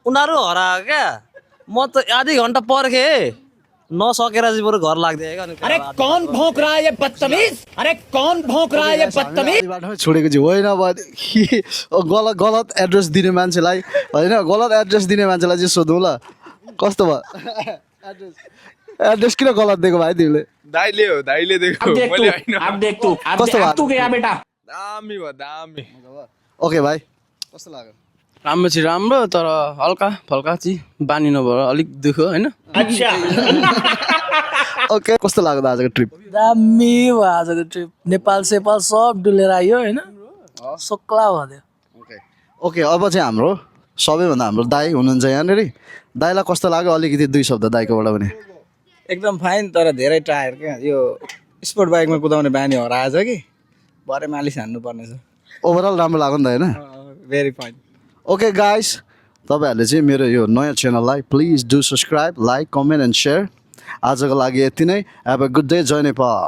उनीहरू हराएको क्या म त आधी घन्टा पर्खेँ नसकेर चाहिँ बरु घर लाग्दै अरे कौन भौंक रहा है ये बदतमीज अरे कौन भौंक रहा है ये बदतमीज बाटोमै छोडेको चाहिँ होइन भने गलत एड्रेस दिने मान्छेलाई होइन गलत एड्रेस दिने मान्छेलाई चाहिँ सोधौँ ल कस्तो भयो एड्रेस किन गलत दिएको भाइ तिमीले दाइले देखो अब देख तू कस्तो भयो तू गया बेटा दामी भयो दामी ओके भाइ कस्तो लाग्यो राम्रो चाहिँ राम्रो तर हल्का फल्का चाहिँ बानी नभएर अलिक दुःख होइन ओके कस्तो लाग्यो आजको ट्रिप दामी भयो आजको ट्रिप नेपाल सेपाल सब डुलेर आयो होइन सोक्ला भयो ओके ओके अब चाहिँ हाम्रो सबैभन्दा हाम्रो दाई हुनुहुन्छ यहाँनिर दाईलाई कस्तो लाग्यो अलिकति 2 शब्द दाईकोबाट भने एकदम फाइन तर धेरै टायर क्या यो स्पोर्ट बाइकमा कुदाउने बानी हराएछ कि भरे मालिस हान्नु पर्ने छ ओभरअल राम्रो लाग्यो नि त होइन भेरी फाइन ओके गाइस तपाईँहरूले चाहिँ मेरो यो नयाँ च्यानललाई please do subscribe like comment and share आजको लागि यति नै हेभ अ गुड डे जय नेपाल